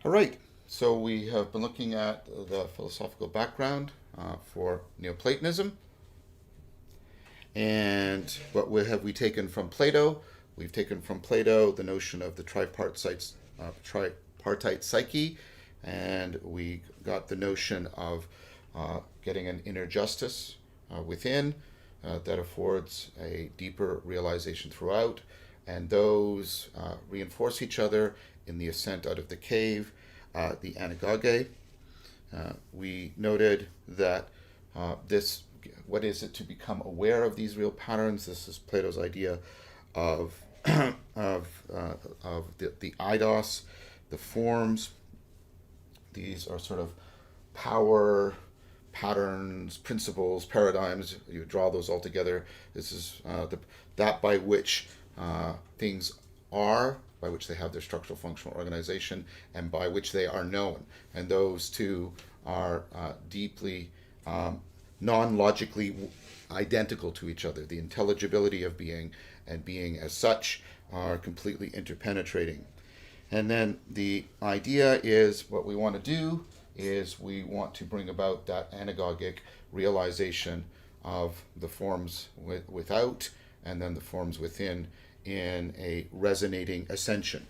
All right, so we have been looking at the philosophical background for Neoplatonism. And what have we taken from Plato? We've taken from Plato the notion of the tripartite psyche, and we got the notion of getting an inner justice within that affords a deeper realization throughout, and those reinforce each other in the ascent out of the cave, the anagoge. We noted that what is it to become aware of these real patterns? This is Plato's idea of the eidos, the forms. These are sort of power, patterns, principles, paradigms. You draw those all together. This is that by which things are, by which they have their structural functional organization, and by which they are known. And those two are deeply non-logically identical to each other. The intelligibility of being and being as such are completely interpenetrating. And then the idea is, what we want to do is we want to bring about that anagogic realization of the forms without and then the forms within in a resonating ascension.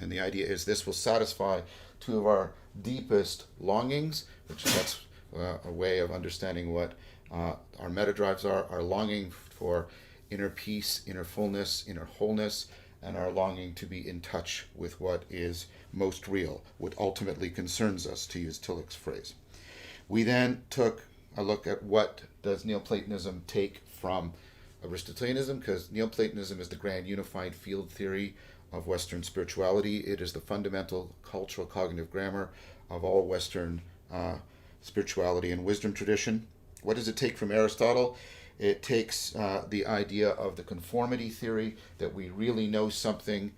And the idea is this will satisfy two of our deepest longings, which that's a way of understanding what our meta drives are, our longing for inner peace, inner fullness, inner wholeness, and our longing to be in touch with what is most real, what ultimately concerns us, to use Tillich's phrase. We then took a look at what does Neoplatonism take from Aristotelianism, because Neoplatonism is the grand unified field theory of Western spirituality. It is the fundamental cultural cognitive grammar of all Western spirituality and wisdom tradition. What does it take from Aristotle? It takes the idea of the conformity theory, that we really know something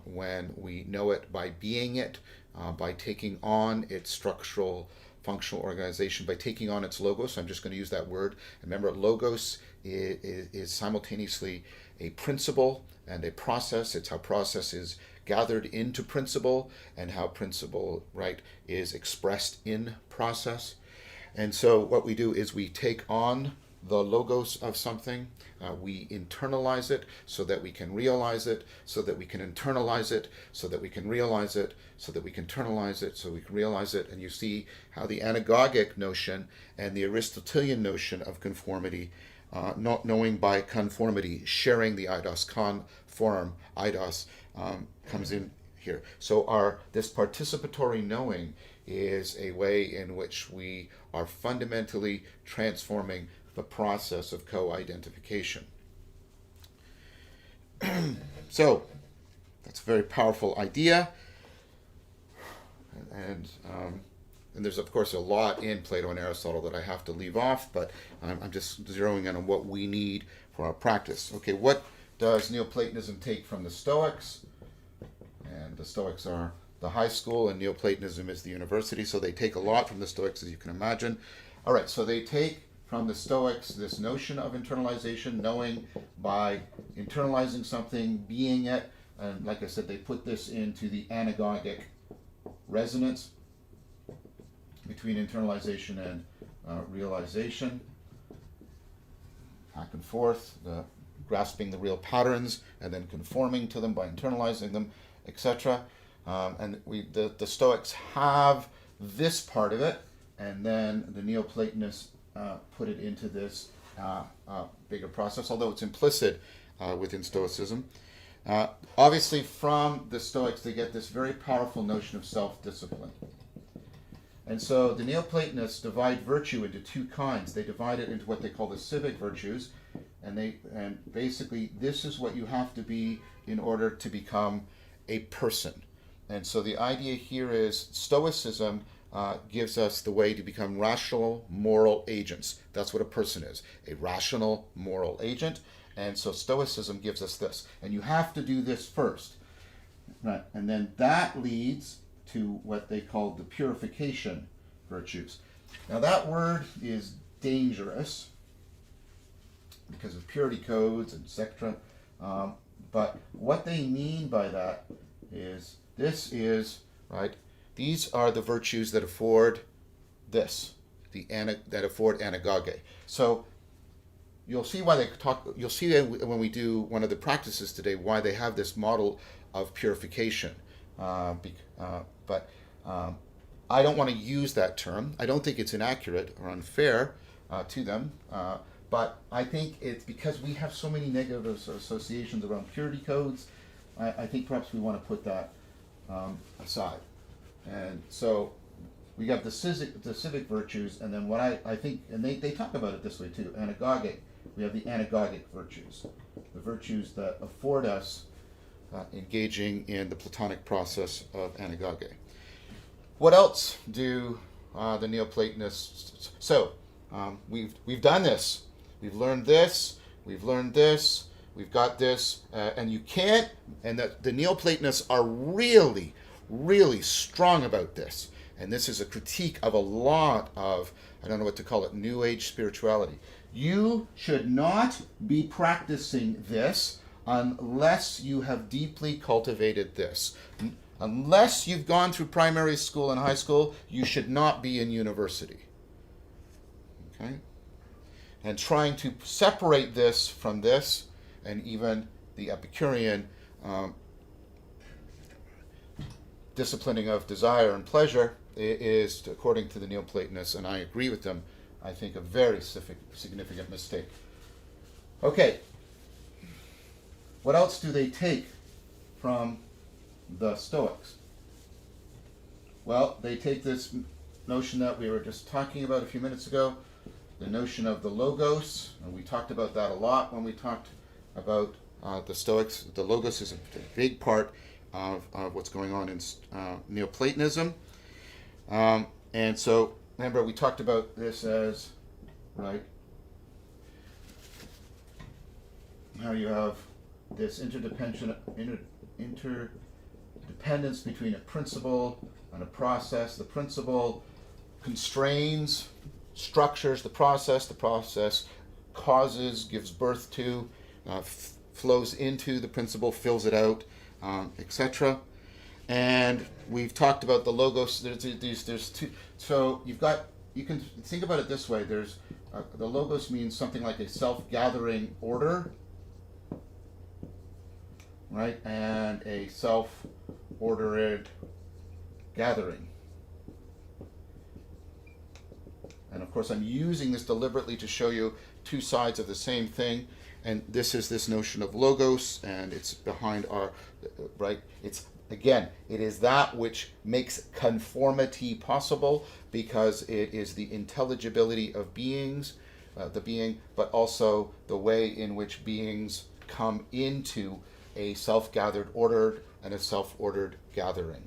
when we know it by being it, by taking on its structural functional organization, by taking on its logos. I'm just going to use that word. Remember, logos is simultaneously a principle and a process. It's how process is gathered into principle, and how principle, right, is expressed in process. And so what we do is we take on the logos of something, we internalize it so that we can realize it, so that we can internalize it, so that we can realize it, so that we can internalize it, so we can realize it. And you see how the anagogic notion and the Aristotelian notion of conformity, not knowing by conformity, sharing the eidos, conform eidos, comes in here. So this participatory knowing is a way in which we are fundamentally transforming the process of co-identification. So that's a very powerful idea, and there's of course a lot in Plato and Aristotle that I have to leave off, but I'm just zeroing in on what we need for our practice. Okay, what does Neoplatonism take from the Stoics? And the Stoics are the high school, and Neoplatonism is the university, so they take a lot from the Stoics, as you can imagine. All right, so they take from the Stoics this notion of internalization, knowing by internalizing something, being it, and like I said, they put this into the anagogic resonance between internalization and realization, back and forth, grasping the real patterns and then conforming to them by internalizing them, etc. And the Stoics have this part of it, and then the Neoplatonists put it into this bigger process, although it's implicit within Stoicism. Obviously, from the Stoics, they get this very powerful notion of self-discipline. And so the Neoplatonists divide virtue into two kinds. They divide it into what they call the civic virtues, and basically this is what you have to be in order to become a person. And so the idea here is Stoicism gives us the way to become rational moral agents. That's what a person is, a rational moral agent. And so Stoicism gives us this. And you have to do this first. Right. And then that leads to what they call the purification virtues. Now that word is dangerous because of purity codes, etc. But what they mean by that is This is, right, these are the virtues that afford this, that afford anagoge. So you'll see why you'll see when we do one of the practices today, why they have this model of purification. But I don't want to use that term. I don't think it's inaccurate or unfair to them. But I think it's because we have so many negative associations around purity codes. I think perhaps we want to put that aside. And so we have the civic virtues, and then what I think, and they talk about it this way too, anagogic. We have the anagogic virtues, the virtues that afford us engaging in the Platonic process of anagoge. What else do the Neoplatonists? So we've done this. We've learned this. We've learned this. We've got this, and you can't. And the Neoplatonists are really, really strong about this. And this is a critique of a lot of, I don't know what to call it, New Age spirituality. You should not be practicing this unless you have deeply cultivated this. Unless you've gone through primary school and high school, you should not be in university. Okay? And trying to separate this from this, and even the Epicurean disciplining of desire and pleasure is, according to the Neoplatonists, and I agree with them, I think a very significant mistake. Okay, what else do they take from the Stoics? Well, they take this notion that we were just talking about a few minutes ago, the notion of the logos, and we talked about that a lot when we talked about the Stoics. The logos is a big part of what's going on in Neoplatonism. And so, remember, we talked about this as, right, how you have this interdependence between a principle and a process. The principle constrains, structures the process causes, gives birth to, flows into the principle, fills it out, etc. And we've talked about the logos. There's two. So you can think about it this way. There's the logos means something like a self-gathering order, right, and a self-ordered gathering. And of course, I'm using this deliberately to show you two sides of the same thing. And this is this notion of logos, and it's behind our, right? It's, again, it is that which makes conformity possible, because it is the intelligibility of beings, the being, but also the way in which beings come into a self-gathered order and a self-ordered gathering.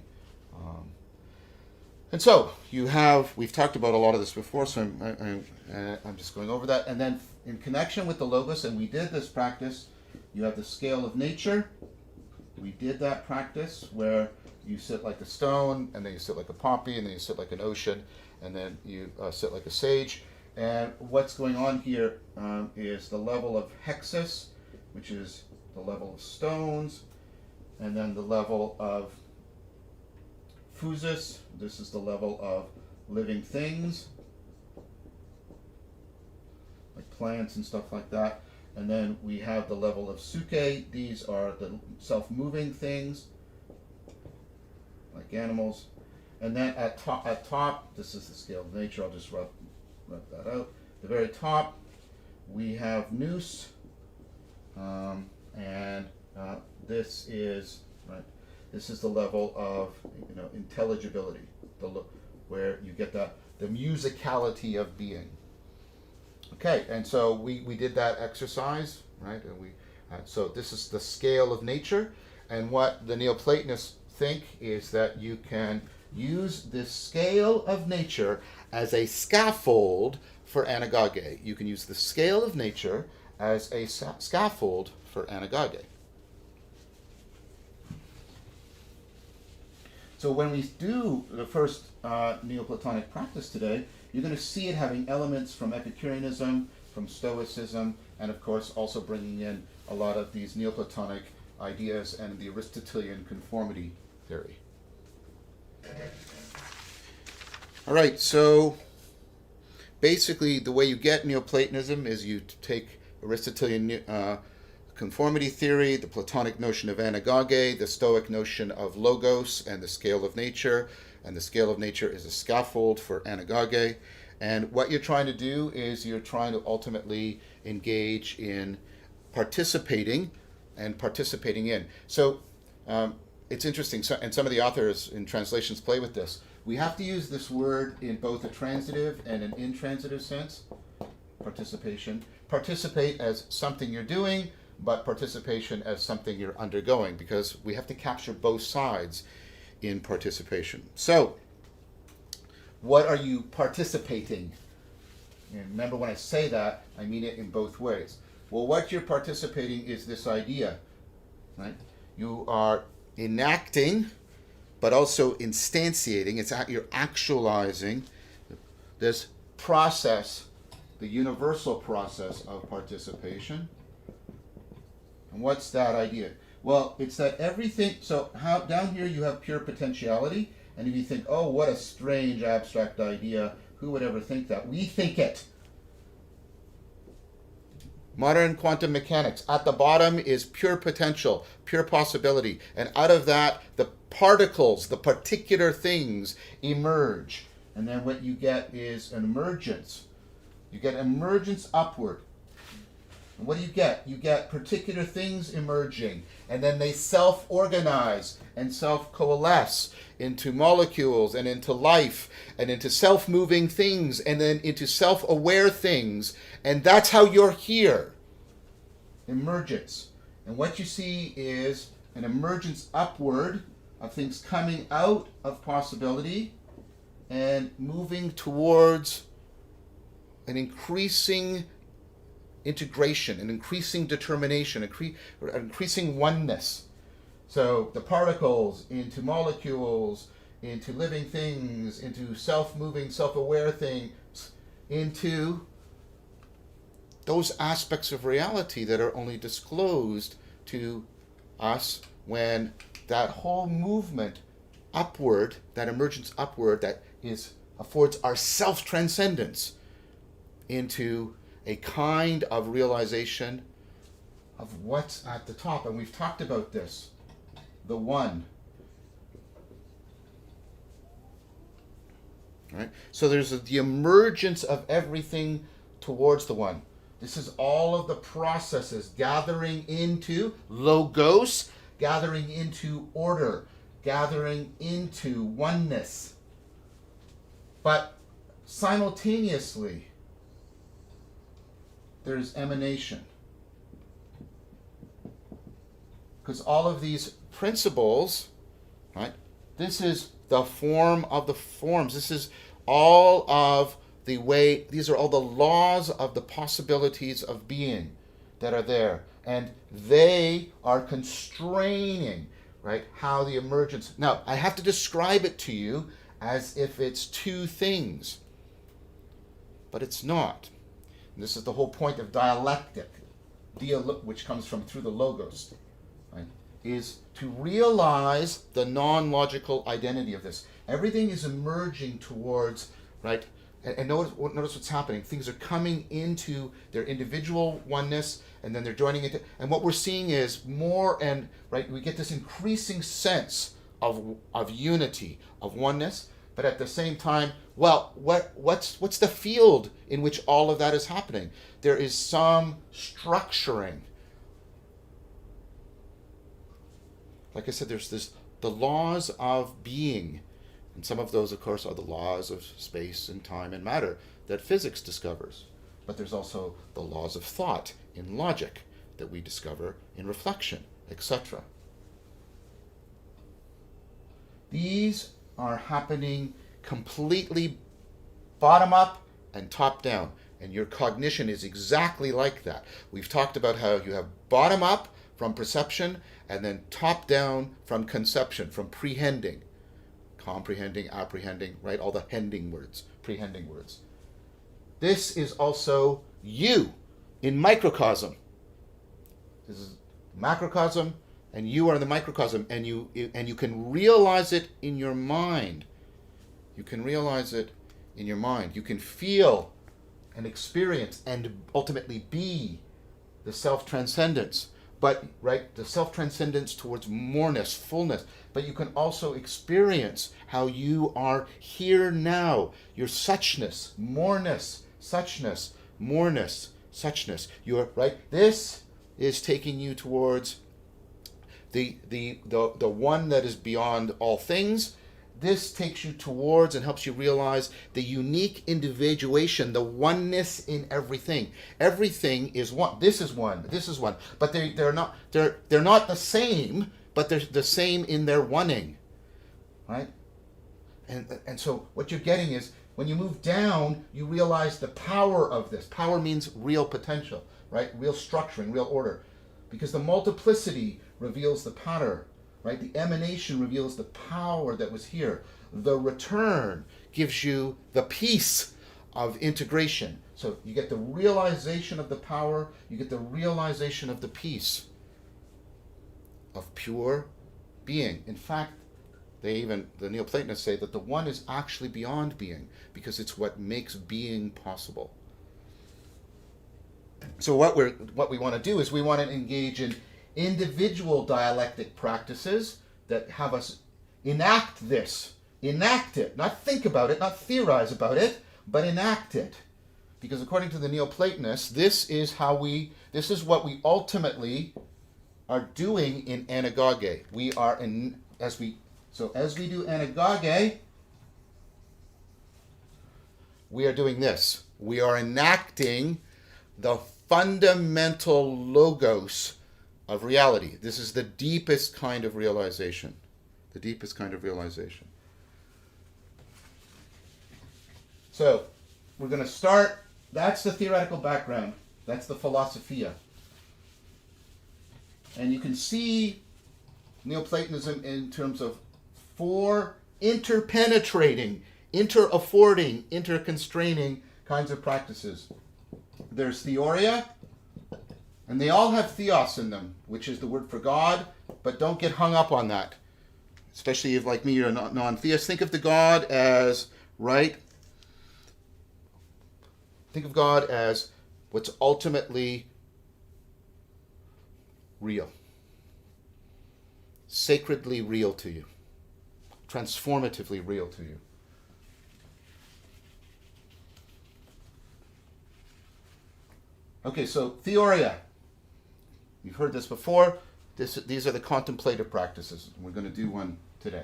And so we've talked about a lot of this before, so I'm just going over that. And then in connection with the logos, and we did this practice, you have the scale of nature. We did that practice where you sit like a stone, and then you sit like a poppy, and then you sit like an ocean, and then you sit like a sage. And what's going on here is the level of hexis, which is the level of stones, and then the level of phusis, this is the level of living things, like plants and stuff like that. And then we have the level of suke, these are the self-moving things, like animals. And then at top, this is the scale of nature, I'll just rub that out. The very top, we have nous, and this is, right, this is the level of, intelligibility, where you get the musicality of being. Okay, and so we did that exercise, right? And so this is the scale of nature, and what the Neoplatonists think is that you can use this scale of nature as a scaffold for anagoge. You can use the scale of nature as a scaffold for anagoge. So when we do the first Neoplatonic practice today, you're going to see it having elements from Epicureanism, from Stoicism, and of course also bringing in a lot of these Neoplatonic ideas and the Aristotelian conformity theory. All right, so basically the way you get Neoplatonism is you take Aristotelian conformity theory, the Platonic notion of anagoge, the Stoic notion of logos and the scale of nature, and the scale of nature is a scaffold for anagoge. And what you're trying to do is you're trying to ultimately engage in participating and participating in. So it's interesting, and some of the authors in translations play with this. We have to use this word in both a transitive and an intransitive sense. Participation. Participate as something you're doing, but participation as something you're undergoing, because we have to capture both sides in participation. So, what are you participating? And remember, when I say that, I mean it in both ways. Well, what you're participating is this idea, right? You are enacting, but also instantiating. You're actualizing this process, the universal process of participation. And what's that idea? Well, it's that everything, so how down here you have pure potentiality, and if you think, oh, what a strange abstract idea, who would ever think that? We think it. Modern quantum mechanics, at the bottom is pure potential, pure possibility, and out of that, the particles, the particular things emerge. And then what you get is an emergence. You get emergence upward. And what do you get? You get particular things emerging, and then they self-organize and self-coalesce into molecules and into life and into self-moving things and then into self-aware things. And that's how you're here. Emergence. And what you see is an emergence upward of things coming out of possibility and moving towards an increasing integration, an increasing determination, an increasing oneness. So the particles into molecules, into living things, into self-moving, self-aware things, into those aspects of reality that are only disclosed to us when that whole movement upward, that emergence upward, that affords our self-transcendence into a kind of realization of what's at the top. And we've talked about this, the one. Right? So there's the emergence of everything towards the one. This is all of the processes gathering into logos, gathering into order, gathering into oneness. But simultaneously, there's emanation. Because all of these principles, right, this is the form of the forms. This is all of the way, these are all the laws of the possibilities of being that are there. And they are constraining, right, how the emergence. Now, I have to describe it to you as if it's two things. But it's not. And this is the whole point of dialectic, which comes from through the logos, right, is to realize the non-logical identity of this. Everything is emerging towards, right, and notice what's happening. Things are coming into their individual oneness, and then they're joining into, and what we're seeing is more and, right, we get this increasing sense of unity, of oneness, but at the same time, well, what's the field in which all of that is happening? There is some structuring. Like I said, there's the laws of being. And some of those, of course, are the laws of space and time and matter that physics discovers. But there's also the laws of thought in logic that we discover in reflection, etc. These are happening completely bottom up and top down. And your cognition is exactly like that. We've talked about how you have bottom up from perception and then top down from conception, from prehending. Comprehending, apprehending, right? All the hending words, prehending words. This is also you in microcosm. This is macrocosm, and you are the microcosm, and you can realize it in your mind. You can realize it in your mind. You can feel and experience and ultimately be the self-transcendence. But, right, the self-transcendence towards moreness, fullness. But you can also experience how you are here now. Your suchness, moreness, suchness, moreness, suchness. You're, right, this is taking you towards the one that is beyond all things. This takes you towards and helps you realize the unique individuation, the oneness in everything. Everything is one. This is one. This is one. But they're not the same, but they're the same in their oneing. Right? And so what you're getting is when you move down, you realize the power of this. Power means real potential, right? Real structuring, real order. Because the multiplicity reveals the pattern. Right? The emanation reveals the power that was here. The return gives you the peace of integration. So you get the realization of the power, you get the realization of the peace of pure being. In fact, the Neoplatonists say that the one is actually beyond being because it's what makes being possible. So what we want to do is we want to engage in individual dialectic practices that have us enact it, not think about it, not theorize about it, but enact it. Because according to the Neoplatonists, this is what we ultimately are doing in anagoge. As we do anagoge, we are doing this. We are enacting the fundamental logos of reality. This is the deepest kind of realization. The deepest kind of realization. So, we're going to start, that's the theoretical background. That's the philosophia. And you can see Neoplatonism in terms of 4 interpenetrating, inter-affording, inter-constraining kinds of practices. There's theoria, and they all have theos in them, which is the word for God, but don't get hung up on that. Especially if, like me, you're a non-theist. Think of the God as, right? Think of God as what's ultimately real. Sacredly real to you. Transformatively real to you. Okay, so theoria. You've heard this before. These are the contemplative practices. We're going to do one today.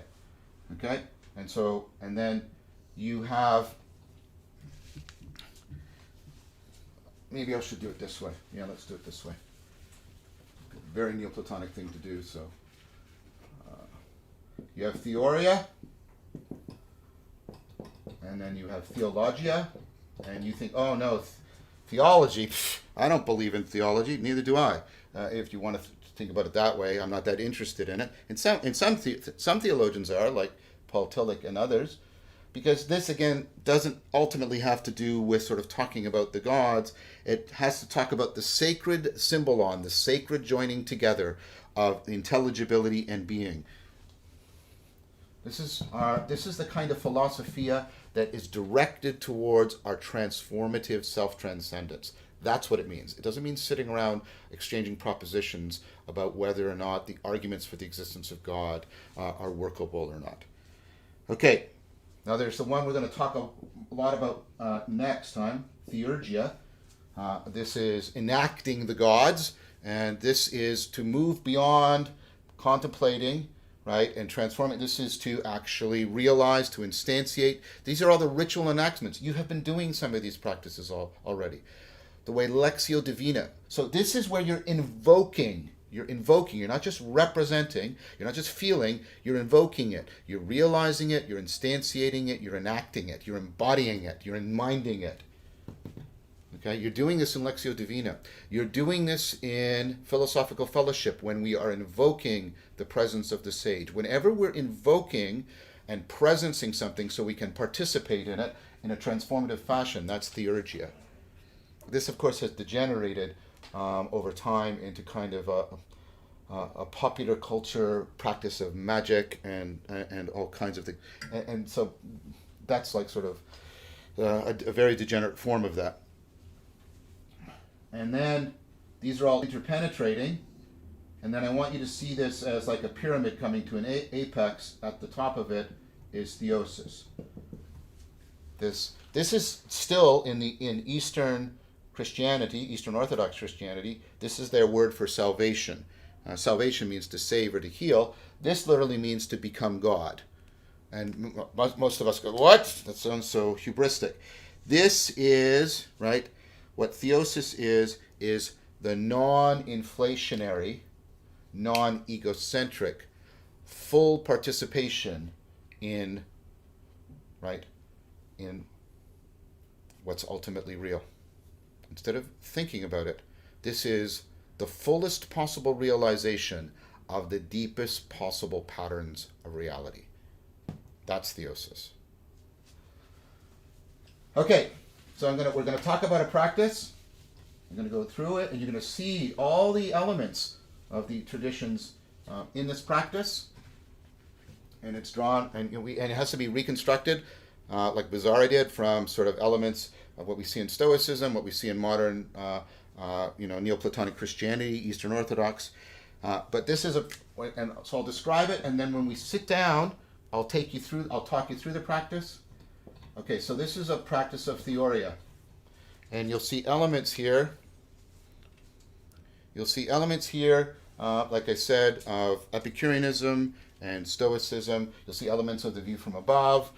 Okay? And then you have, maybe I should do it this way. Yeah, let's do it this way. Very Neoplatonic thing to do, so. You have theoria, and then you have theologia, and you think, oh no, theology, I don't believe in theology, neither do I. If you want to think about it that way, I'm not that interested in it. And some theologians are, like Paul Tillich and others, because this, again, doesn't ultimately have to do with sort of talking about the gods. It has to talk about the sacred symbolon, the sacred joining together of intelligibility and being. This is the kind of philosophia that is directed towards our transformative self-transcendence. That's what it means. It doesn't mean sitting around exchanging propositions about whether or not the arguments for the existence of God are workable or not. Okay, now there's the one we're going to talk a lot about next time, theurgia. This is enacting the gods, and this is to move beyond contemplating, right, and transforming. This is to actually realize, to instantiate. These are all the ritual enactments. You have been doing some of these practices already. The way Lectio Divina. So this is where you're invoking. You're not just representing, you're not just feeling, you're invoking it. You're realizing it, you're instantiating it, you're enacting it, you're embodying it, you're minding it. Okay, you're doing this in Lectio Divina. You're doing this in philosophical fellowship when we are invoking the presence of the sage. Whenever we're invoking and presencing something so we can participate in it in a transformative fashion, that's theurgia. This, of course, has degenerated over time into kind of a popular culture practice of magic and all kinds of things, and so that's like sort of a very degenerate form of that. And then these are all interpenetrating, and then I want you to see this as like a pyramid coming to an apex. At the top of it is theosis. This is still in Eastern Christianity, Eastern Orthodox Christianity. This is their word for salvation. Salvation means to save or to heal. This literally means to become God. And most of us go, what? That sounds so hubristic. This is, right, what theosis is the non-inflationary, non-egocentric, full participation in, right, in what's ultimately real. Instead of thinking about it, this is the fullest possible realization of the deepest possible patterns of reality. That's theosis. Okay, so we're gonna talk about a practice. I'm gonna go through it, and you're gonna see all the elements of the traditions in this practice. And it's drawn, and it has to be reconstructed, like Bazari did, from sort of elements of what we see in Stoicism, what we see in modern, Neo-Platonic Christianity, Eastern Orthodox. But this is and so I'll describe it, and then when we sit down, I'll talk you through the practice. Okay, so this is a practice of theoria, and you'll see elements here. Like I said, of Epicureanism and Stoicism. You'll see elements of the view from above,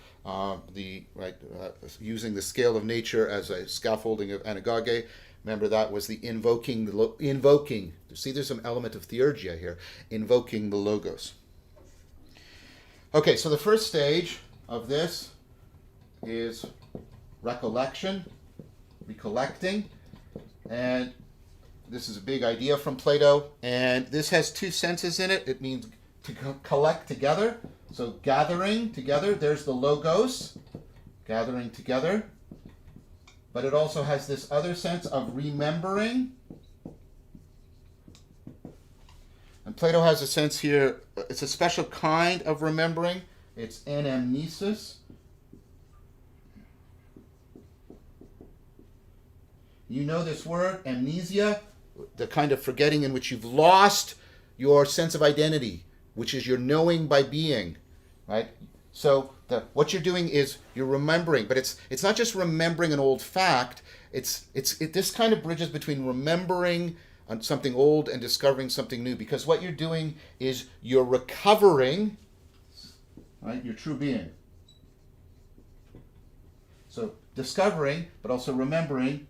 using the scale of nature as a scaffolding of anagoge. Remember, that was the invoking. See, there's some element of theurgia here, invoking the logos. Okay, so the first stage of this is recollecting, and this is a big idea from Plato, and this has two senses in it. It means to collect together, so gathering together. There's the logos, gathering together, but it also has this other sense of remembering. And Plato has a sense here, it's a special kind of remembering. It's anamnesis. You know this word, amnesia, the kind of forgetting in which you've lost your sense of identity, which is your knowing by being, right? So what you're doing is you're remembering, but it's not just remembering an old fact. This kind of bridges between remembering something old and discovering something new, because what you're doing is you're recovering, right, your true being. So discovering, but also remembering.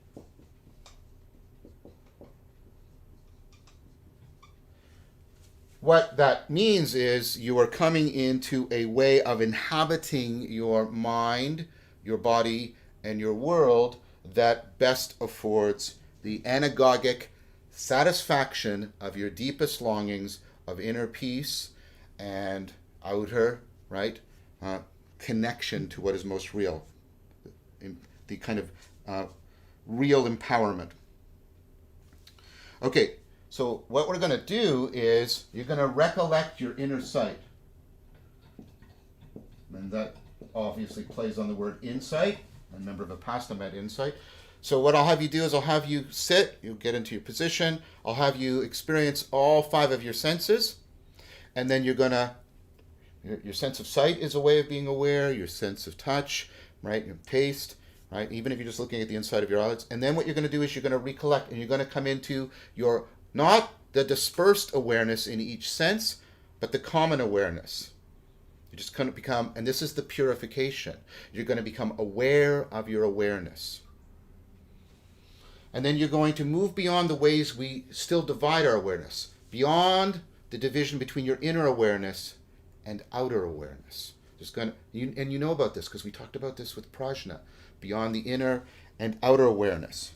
What that means is you are coming into a way of inhabiting your mind, your body, and your world that best affords the anagogic satisfaction of your deepest longings of inner peace and outer, right, connection to what is most real, the kind of real empowerment. Okay, so what we're going to do is you're going to recollect your inner sight. And that obviously plays on the word insight. Remember, Vipassana meant insight. So what I'll have you do is I'll have you sit, you'll get into your position, I'll have you experience all five of your senses, and then your sense of sight is a way of being aware, your sense of touch, right, your taste, right, even if you're just looking at the inside of your eyelids. And then what you're going to do is you're going to recollect, and you're going to come into your, not the dispersed awareness in each sense, but the common awareness. You're just going to become, and this is the purification, you're going to become aware of your awareness. And then you're going to move beyond the ways we still divide our awareness, beyond the division between your inner awareness and outer awareness. And you know about this because we talked about this with prajna, beyond the inner and outer awareness.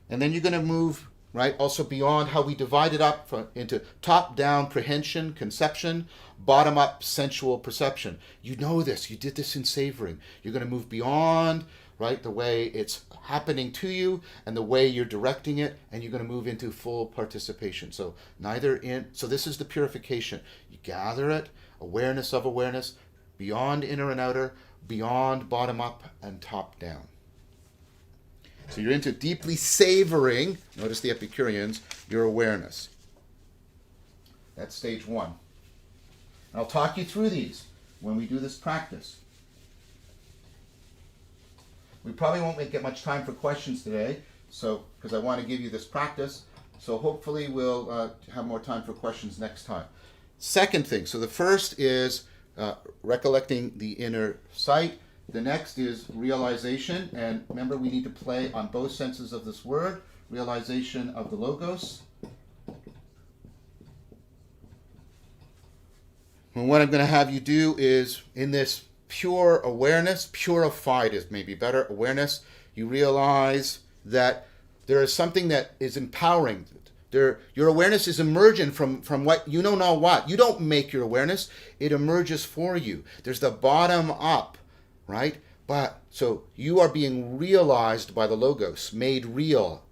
And then you're going to move, right, also beyond how we divide it up into top-down prehension, conception, bottom-up sensual perception. You know this. You did this in savoring. You're going to move beyond right? The way it's happening to you and the way you're directing it, and you're going to move into full participation. So this is the purification. You gather it, awareness of awareness, beyond inner and outer, beyond bottom up and top down. So you're into deeply savoring, notice the Epicureans, your awareness. That's stage one. And I'll talk you through these when we do this practice. We probably won't get much time for questions today, because I want to give you this practice. So hopefully we'll have more time for questions next time. Second thing, so the first is recollecting the inner sight. The next is realization, and remember we need to play on both senses of this word, realization of the logos. And what I'm going to have you do is, in this pure awareness, purified is maybe better, awareness, you realize that there is something that is empowering. Your awareness is emergent from what you don't know what. You don't make your awareness, it emerges for you. There's the bottom up, right? But so you are being realized by the logos, made real.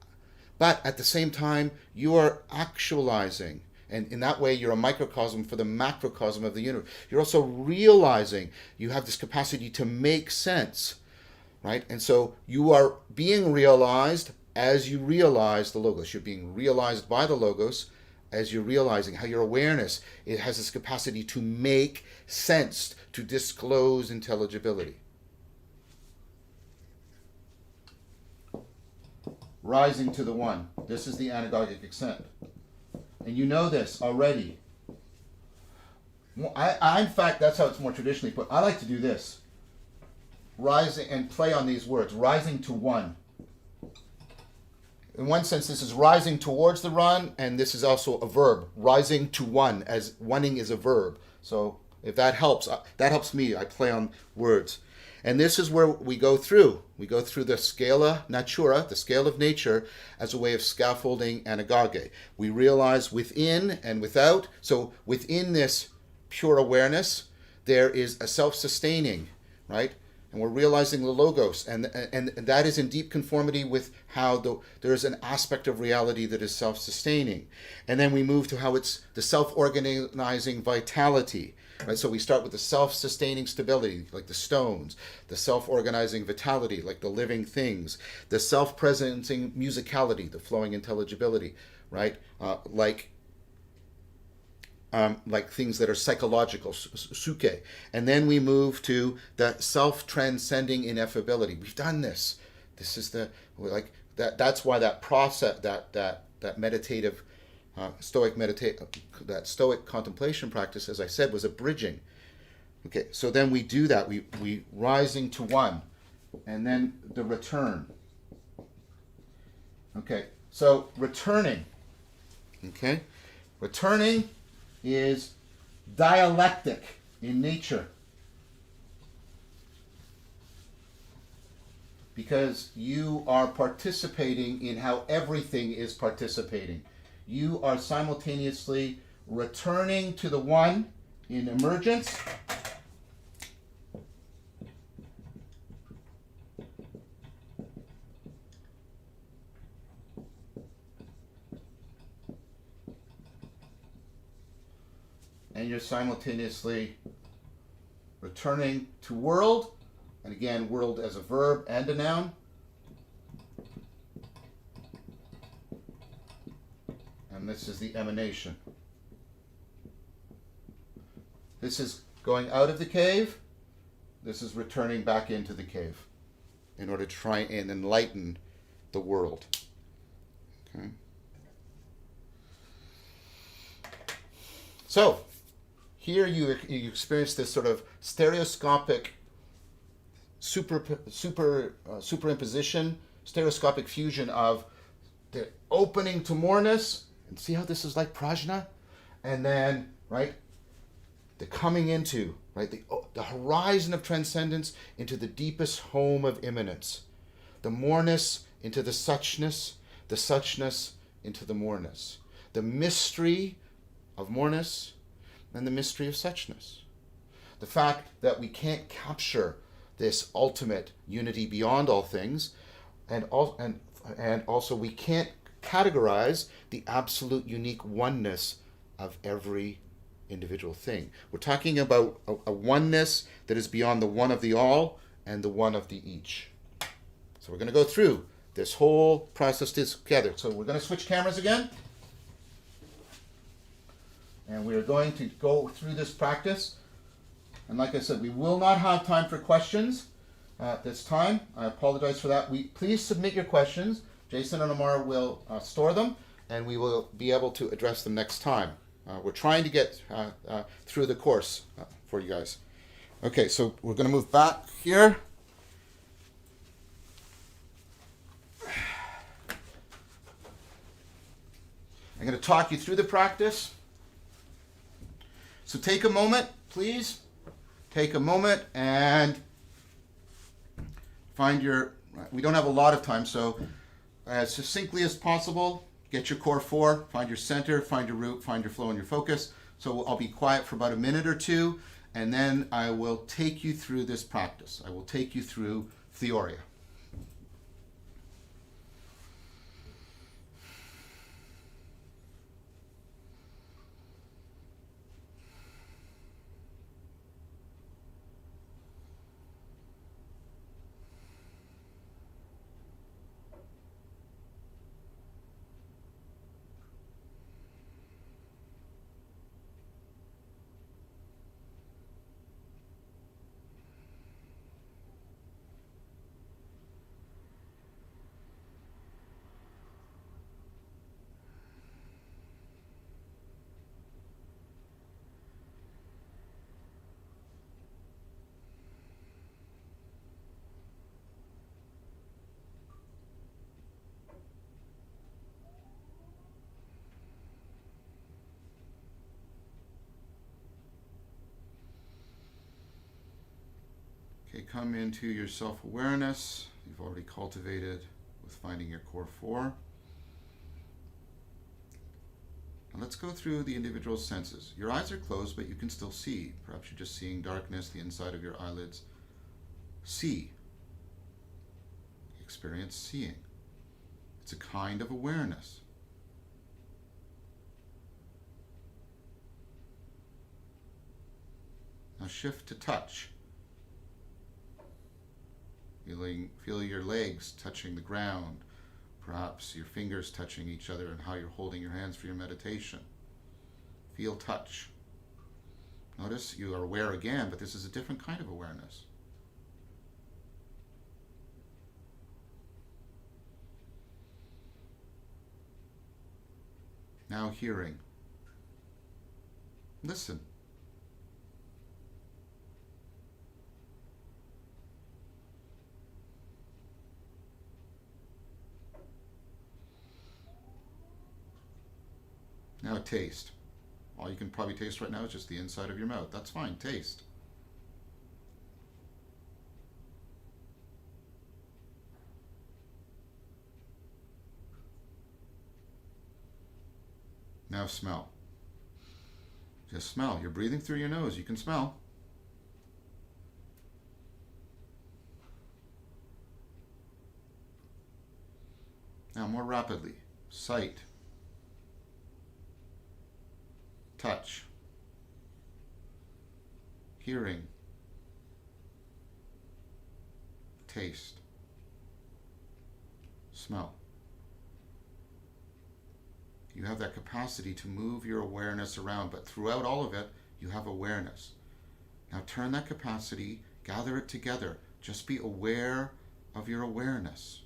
But at the same time, you are actualizing. And in that way, you're a microcosm for the macrocosm of the universe. You're also realizing you have this capacity to make sense, right? And so you are being realized as you realize the logos. You're being realized by the logos as you're realizing how your awareness, it has this capacity to make sense, to disclose intelligibility. Rising to the one. This is the anagogic ascent. And you know this already. In fact, that's how it's more traditionally put. I like to do this. Rising, and play on these words. Rising to one. In one sense, this is rising towards the one, and this is also a verb. Rising to one, as oneing is a verb. So if that helps me. I play on words. And this is where we go through. We go through the scala natura, the scale of nature, as a way of scaffolding anagoge. We realize within and without. So within this pure awareness, there is a self-sustaining, right? And we're realizing the logos. And that is in deep conformity with how there is an aspect of reality that is self-sustaining. And then we move to how it's the self-organizing vitality. Right, so we start with the self-sustaining stability, like the stones, the self-organizing vitality, like the living things, the self-presencing musicality, the flowing intelligibility, right? Like things that are psychological, suke. And then we move to the self-transcending ineffability. We've done this. This is that's why that process, that meditative. That Stoic contemplation practice, as I said, was a bridging. Okay, so then we do that. We rising to one, and then the return. Okay, so returning. Okay, returning is dialectic in nature, because you are participating in how everything is participating. You are simultaneously returning to the one in emergence, and you're simultaneously returning to world, and again, world as a verb and a noun. And this is the emanation. This is going out of the cave. This is returning back into the cave in order to try and enlighten the world. Okay. So, here you experience this sort of stereoscopic superimposition, stereoscopic fusion of the opening to moreness. And see how this is like prajna? And then, right, the coming into, right, the horizon of transcendence into the deepest home of immanence. The moreness into the suchness into the moreness. The mystery of moreness and the mystery of suchness. The fact that we can't capture this ultimate unity beyond all things, and also we can't categorize the absolute unique oneness of every individual thing. We're talking about a oneness that is beyond the one of the all and the one of the each. So we're going to go through this whole process together. So we're going to switch cameras again. And we are going to go through this practice. And like I said, we will not have time for questions at this time. I apologize for that. Please submit your questions. Jason and Amar will store them, and we will be able to address them next time. We're trying to get through the course for you guys. Okay, so we're going to move back here. I'm going to talk you through the practice. So take a moment, please. Take a moment and find we don't have a lot of time, so as succinctly as possible, get your core four, find your center, find your root, find your flow and your focus. So I'll be quiet for about a minute or two, and then I will take you through this practice. I will take you through Theoria. Okay, come into your self-awareness. You've already cultivated with finding your core four. Now let's go through the individual senses. Your eyes are closed, but you can still see. Perhaps you're just seeing darkness, the inside of your eyelids. See. Experience seeing. It's a kind of awareness. Now shift to touch. Feel your legs touching the ground, perhaps your fingers touching each other, and how you're holding your hands for your meditation. Feel touch. Notice you are aware again, but this is a different kind of awareness. Now hearing. Listen. Now taste. All you can probably taste right now is just the inside of your mouth. That's fine. Taste. Now smell. Just smell. You're breathing through your nose. You can smell. Now more rapidly. Sight. Touch. Hearing. Taste. Smell. You have that capacity to move your awareness around, but throughout all of it, you have awareness. Now turn that capacity, gather it together. Just be aware of your awareness.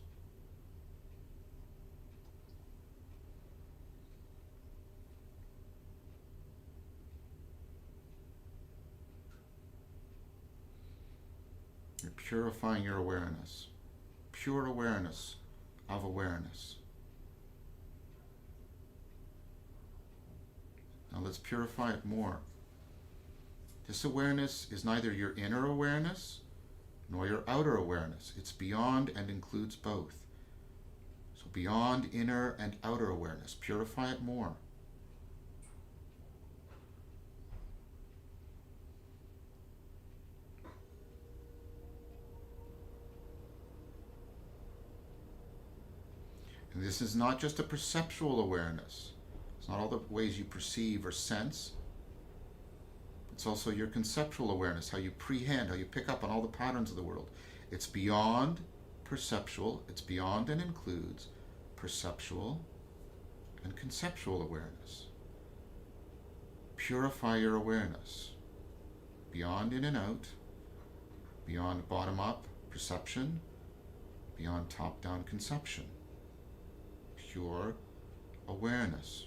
You're purifying your awareness. Pure awareness of awareness. Now let's purify it more. This awareness is neither your inner awareness nor your outer awareness. It's beyond and includes both. So beyond inner and outer awareness. Purify it more. And this is not just a perceptual awareness. It's not all the ways you perceive or sense. It's also your conceptual awareness, how you prehend, how you pick up on all the patterns of the world. It's beyond perceptual, it's beyond and includes perceptual and conceptual awareness. Purify your awareness. Beyond in and out, beyond bottom-up perception, beyond top-down conception. Pure awareness.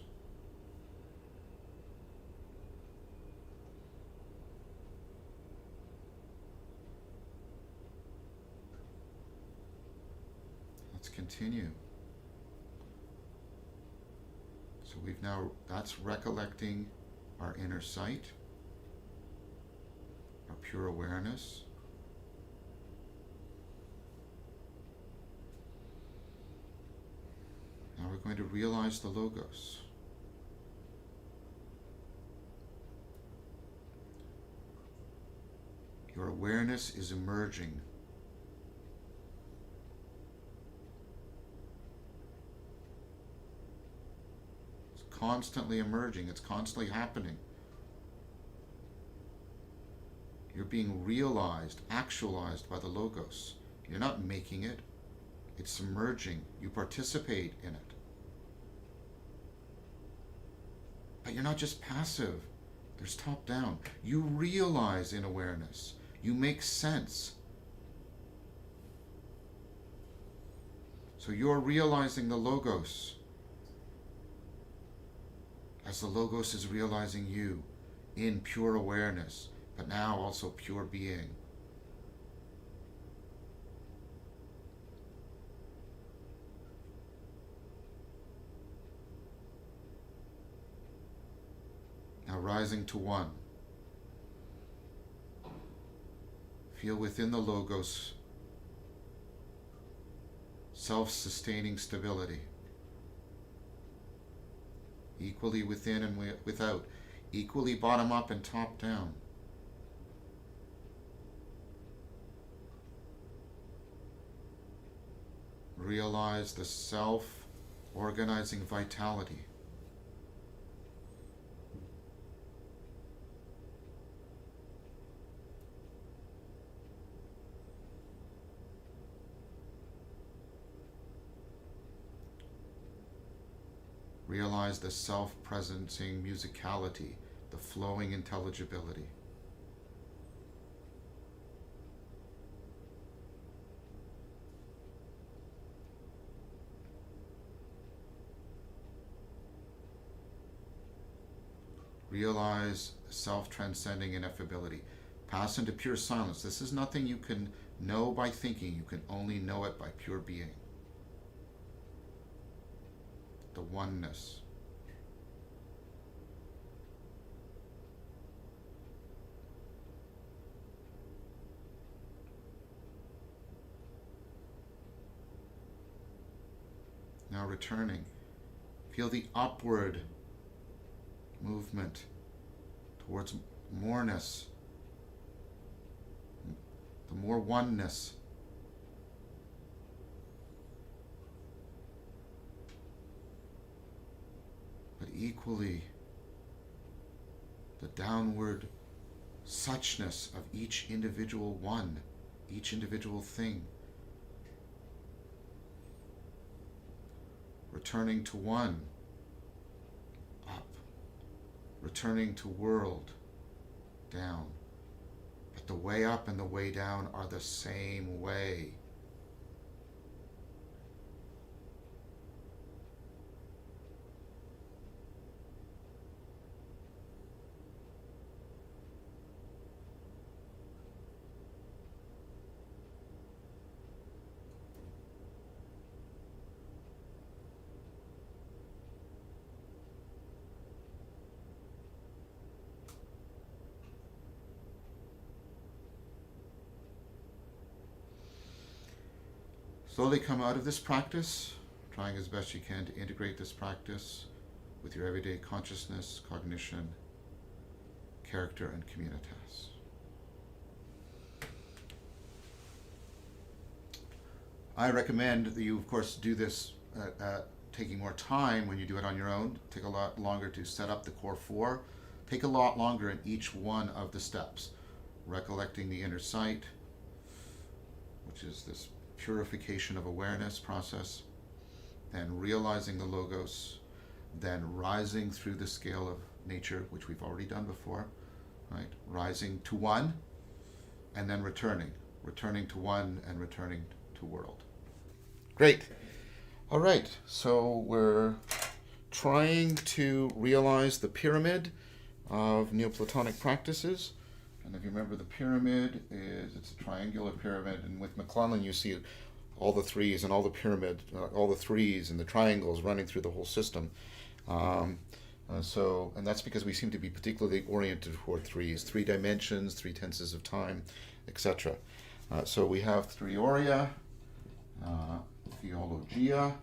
Let's continue. So that's recollecting our inner sight, our pure awareness. Now we're going to realize the Logos. Your awareness is emerging. It's constantly emerging. It's constantly happening. You're being realized, actualized by the Logos. You're not making it. It's emerging. You participate in it. But you're not just passive. There's top down. You realize in awareness. You make sense. So you're realizing the Logos as the Logos is realizing you in pure awareness, but now also pure being. Now rising to one. Feel within the Logos self-sustaining stability. Equally within and without. Equally bottom up and top down. Realize the self-organizing vitality. Realize the self-presencing musicality, the flowing intelligibility. Realize the self-transcending ineffability. Pass into pure silence. This is nothing you can know by thinking. You can only know it by pure being. The oneness. Now returning. Feel the upward movement towards moreness, the more oneness. But equally, the downward suchness of each individual one, each individual thing. Returning to one, up. Returning to world, down. But the way up and the way down are the same way. Slowly come out of this practice, trying as best you can to integrate this practice with your everyday consciousness, cognition, character, and communitas. I recommend that you, of course, do this taking more time when you do it on your own. Take a lot longer to set up the core four. Take a lot longer in each one of the steps. Recollecting the inner sight, which is this purification of awareness process, then realizing the logos, then rising through the scale of nature, which we've already done before, right? Rising to one, and then returning to one and returning to world. Great. All right, so we're trying to realize the pyramid of Neoplatonic practices. And if you remember, the pyramid it's a triangular pyramid, and with McClellan you see all the threes and all the pyramid, all the threes and the triangles running through the whole system. And that's because we seem to be particularly oriented toward threes, 3 dimensions, 3 tenses of time, etc. So we have theoria, theologia,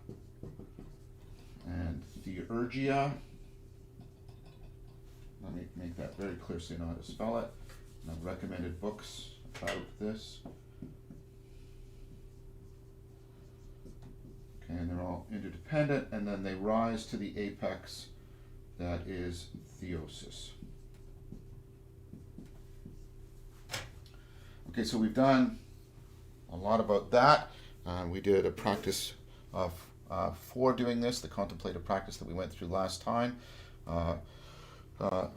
and theurgia. Let me make that very clear so you know how to spell it. And I've recommended books about this. Okay, and they're all interdependent, and then they rise to the apex that is theosis. Okay, so we've done a lot about that. We did a practice of for doing this, the contemplative practice that we went through last time,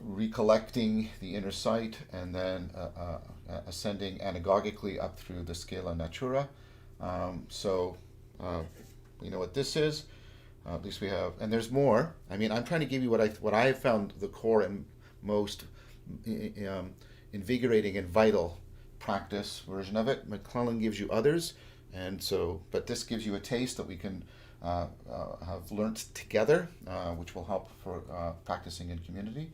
recollecting the inner sight, and then ascending anagogically up through the scala natura. You know what this is. At least we have, and there's more. I mean, I'm trying to give you what I have found the core and most invigorating and vital practice version of it. McClellan gives you others, but this gives you a taste that we can have learnt together, which will help for practicing in community.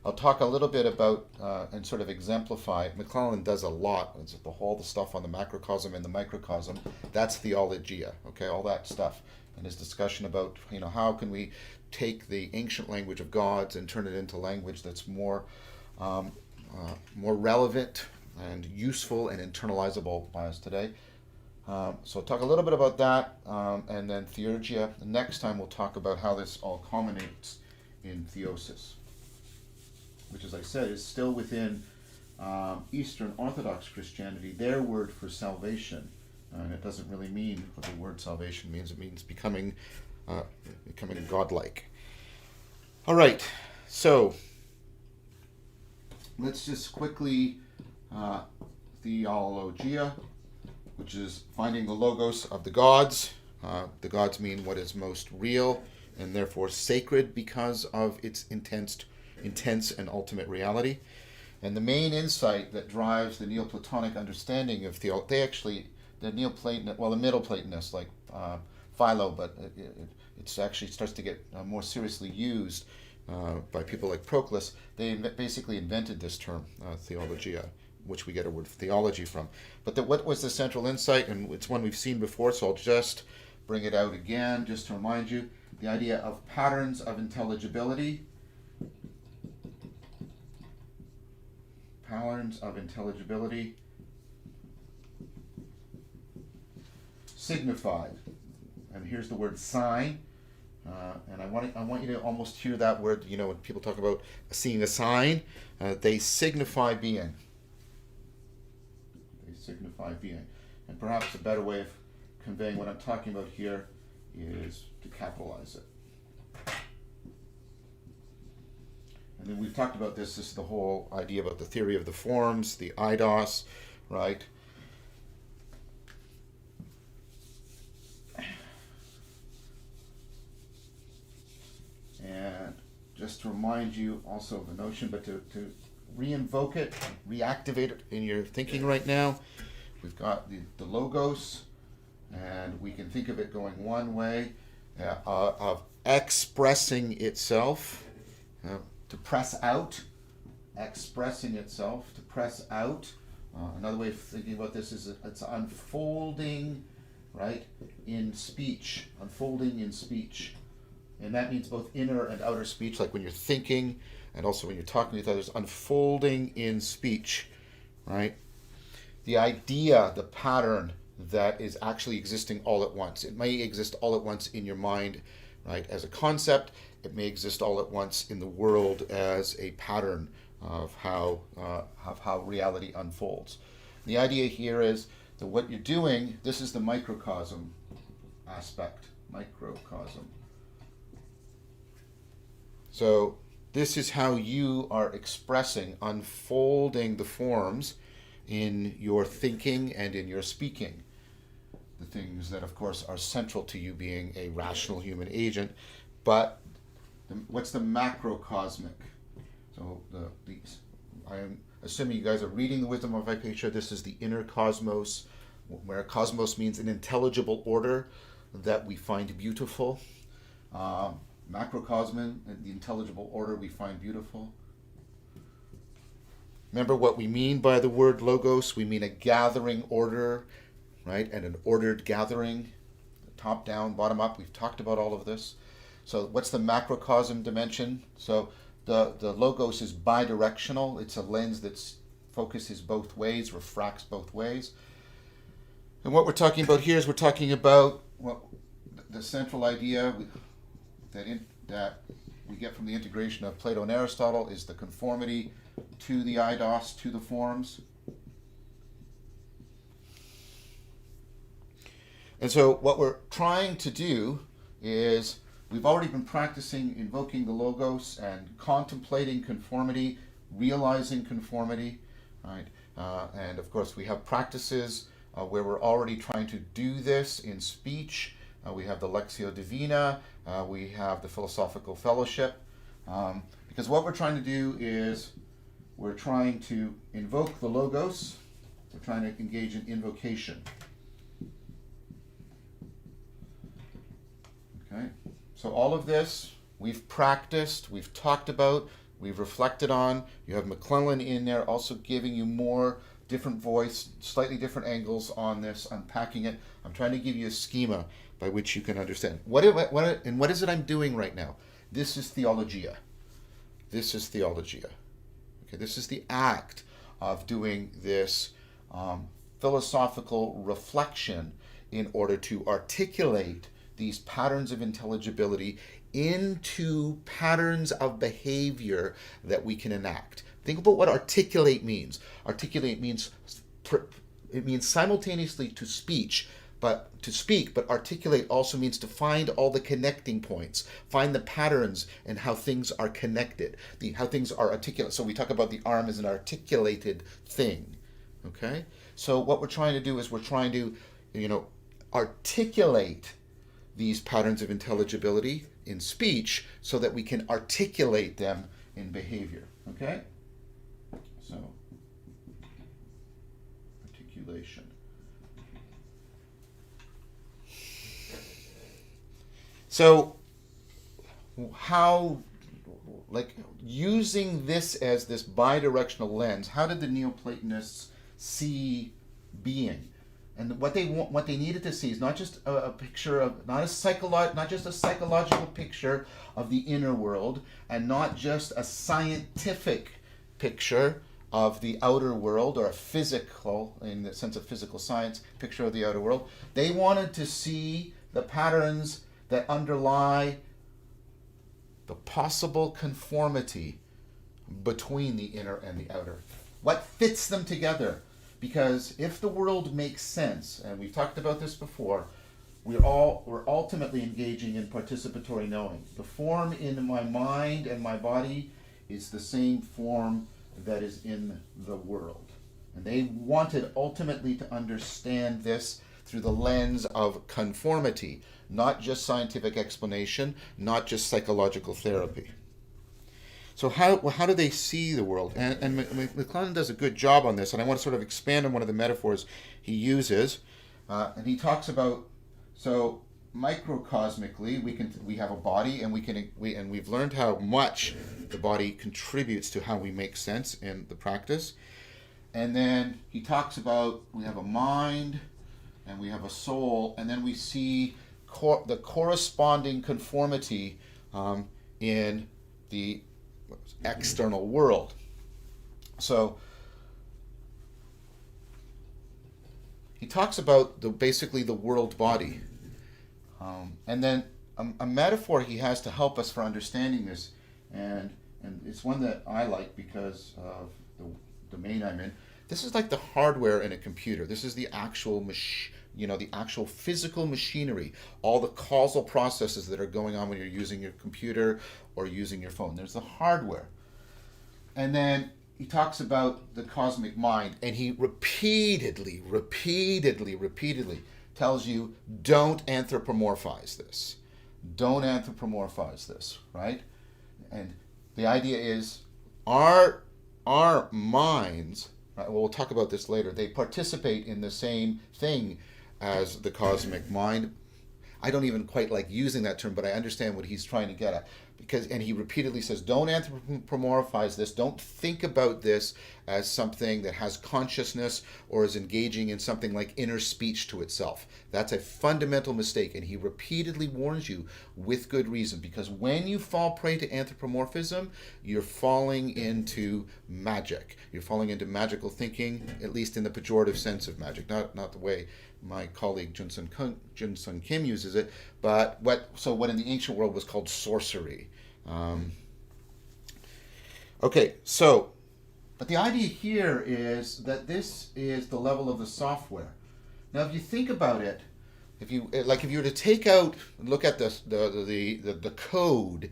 I'll talk a little bit about and sort of exemplify. McClellan does a lot. It's all the stuff on the macrocosm and the microcosm. That's theologia. Okay, all that stuff, and his discussion about how can we take the ancient language of gods and turn it into language that's more relevant and useful and internalizable by us today. So I'll talk a little bit about that, and then theurgia. The next time we'll talk about how this all culminates in theosis, which, as I said, is still within Eastern Orthodox Christianity, their word for salvation. And it doesn't really mean what the word salvation means. It means becoming godlike. All right, so let's just quickly theologia, which is finding the logos of the gods. The gods mean what is most real and therefore sacred because of its intense and ultimate reality. And the main insight that drives the Neoplatonic understanding of theology, the Middle Platonists like Philo, but it actually starts to get more seriously used by people like Proclus. They basically invented this term, theologia, which we get a word theology from. But what was the central insight? And it's one we've seen before, so I'll just bring it out again, just to remind you. The idea of patterns of intelligibility. Patterns of intelligibility. Signified. And here's the word sign. And I want you to almost hear that word, when people talk about seeing a sign, they signify being. Signify being. And perhaps a better way of conveying what I'm talking about here is to capitalize it. And then we've talked about this is the whole idea about the theory of the forms, the eidos, right? And just to remind you also of the notion, but to re-invoke it, reactivate it in your thinking right now. We've got the logos, and we can think of it going one way, of expressing itself, to press out, expressing itself, to press out. Another way of thinking about this is it's unfolding, right, in speech, unfolding in speech. And that means both inner and outer speech, like when you're thinking, and also when you're talking with others, unfolding in speech, right? The idea, the pattern, that is actually existing all at once. It may exist all at once in your mind, right, as a concept. It may exist all at once in the world as a pattern of how reality unfolds. The idea here is that what you're doing, this is the microcosm aspect. Microcosm. So this is how you are expressing, unfolding the forms in your thinking and in your speaking. The things that, of course, are central to you being a rational human agent. But what's the macrocosmic? So I am assuming you guys are reading the Wisdom of Hypatia. This is the inner cosmos, where cosmos means an intelligible order that we find beautiful. Macrocosm, the intelligible order we find beautiful. Remember what we mean by the word logos. We mean a gathering order, right? And an ordered gathering, top down, bottom up. We've talked about all of this. So what's the macrocosm dimension? So the logos is bidirectional. It's a lens that focuses both ways, refracts both ways. And what we're talking about here is we're talking about the central idea that we get from the integration of Plato and Aristotle is the conformity to the eidos, to the forms. And so what we're trying to do is, we've already been practicing invoking the logos and contemplating conformity, realizing conformity, right? And of course we have practices where we're already trying to do this in speech. We have the Lectio Divina, we have the Philosophical Fellowship. Because what we're trying to do is, we're trying to invoke the logos, we're trying to engage in invocation. Okay, so all of this we've practiced, we've talked about, we've reflected on. You have McClellan in there also giving you more different voice, slightly different angles on this, unpacking it. I'm trying to give you a schema by which you can understand. What is it I'm doing right now? This is theologia. This is theologia. Okay, this is the act of doing this philosophical reflection in order to articulate these patterns of intelligibility into patterns of behavior that we can enact. Think about what articulate means. Articulate means simultaneously to speak, but articulate also means to find all the connecting points, find the patterns and how things are connected, how things are articulate. So we talk about the arm as an articulated thing. Okay? So what we're trying to do is we're trying to, articulate these patterns of intelligibility in speech so that we can articulate them in behavior. Okay? So, articulation. So, how, using this as this bidirectional lens, how did the Neoplatonists see being? And what they needed to see is not just a picture of, not just a psychological picture of the inner world, and not just a scientific picture of the outer world, or a physical, in the sense of physical science, picture of the outer world. They wanted to see the patterns that underlie the possible conformity between the inner and the outer. What fits them together? Because if the world makes sense, and we've talked about this before, we're ultimately engaging in participatory knowing. The form in my mind and my body is the same form that is in the world. And they wanted ultimately to understand this through the lens of conformity, not just scientific explanation, not just psychological therapy. So how do they see the world? And McClellan does a good job on this, and I want to sort of expand on one of the metaphors he uses. And he talks about, so microcosmically, we have a body, and we've learned how much the body contributes to how we make sense in the practice. And then he talks about, we have a mind and we have a soul, and then we see the corresponding conformity in the external world. So he talks about basically the world body. And then a metaphor he has to help us for understanding this, and it's one that I like because of the domain I'm in. This is like the hardware in a computer. This is the actual the actual physical machinery, all the causal processes that are going on when you're using your computer or using your phone. There's the hardware. And then he talks about the cosmic mind, and he repeatedly tells you, don't anthropomorphize this. Don't anthropomorphize this, right? And the idea is our minds, right, well, we'll talk about this later, they participate in the same thing as the cosmic mind. I don't even quite like using that term, but I understand what he's trying to get at. And he repeatedly says, don't anthropomorphize this. Don't think about this as something that has consciousness or is engaging in something like inner speech to itself. That's a fundamental mistake. And he repeatedly warns you with good reason, because when you fall prey to anthropomorphism, you're falling into magic. You're falling into magical thinking, at least in the pejorative sense of magic, not the way my colleague Jun Sun Kim uses it, but what in the ancient world was called sorcery. But the idea here is that this is the level of the software. Now, if you think about it, if you were to take out and look at the code,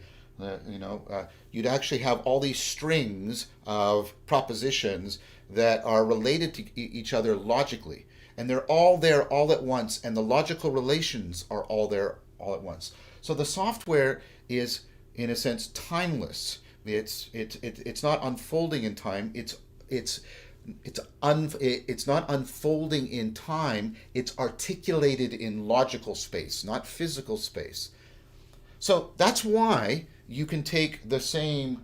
you'd actually have all these strings of propositions that are related to each other logically. And they're all there all at once, and the logical relations are all there all at once. So the software is, in a sense, timeless. It's not unfolding in time. It's not unfolding in time. It's articulated in logical space, not physical space. So that's why you can take the same,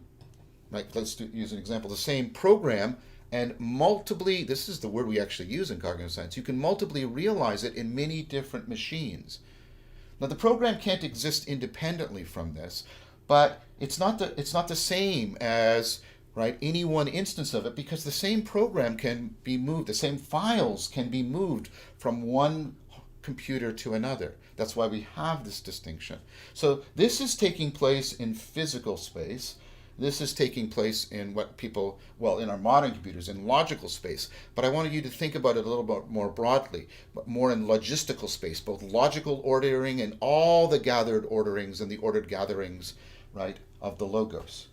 use an example, the same program, and multiply, this is the word we actually use in cognitive science, you can multiply realize it in many different machines. Now, the program can't exist independently from this, but it's not the same as any one instance of it, because the same program can be moved, the same files can be moved from one computer to another. That's why we have this distinction. So this is taking place in physical space. This is taking place in in our modern computers, in logical space. But I wanted you to think about it a little bit more broadly, but more in logistical space, both logical ordering and all the gathered orderings and the ordered gatherings, of the logos.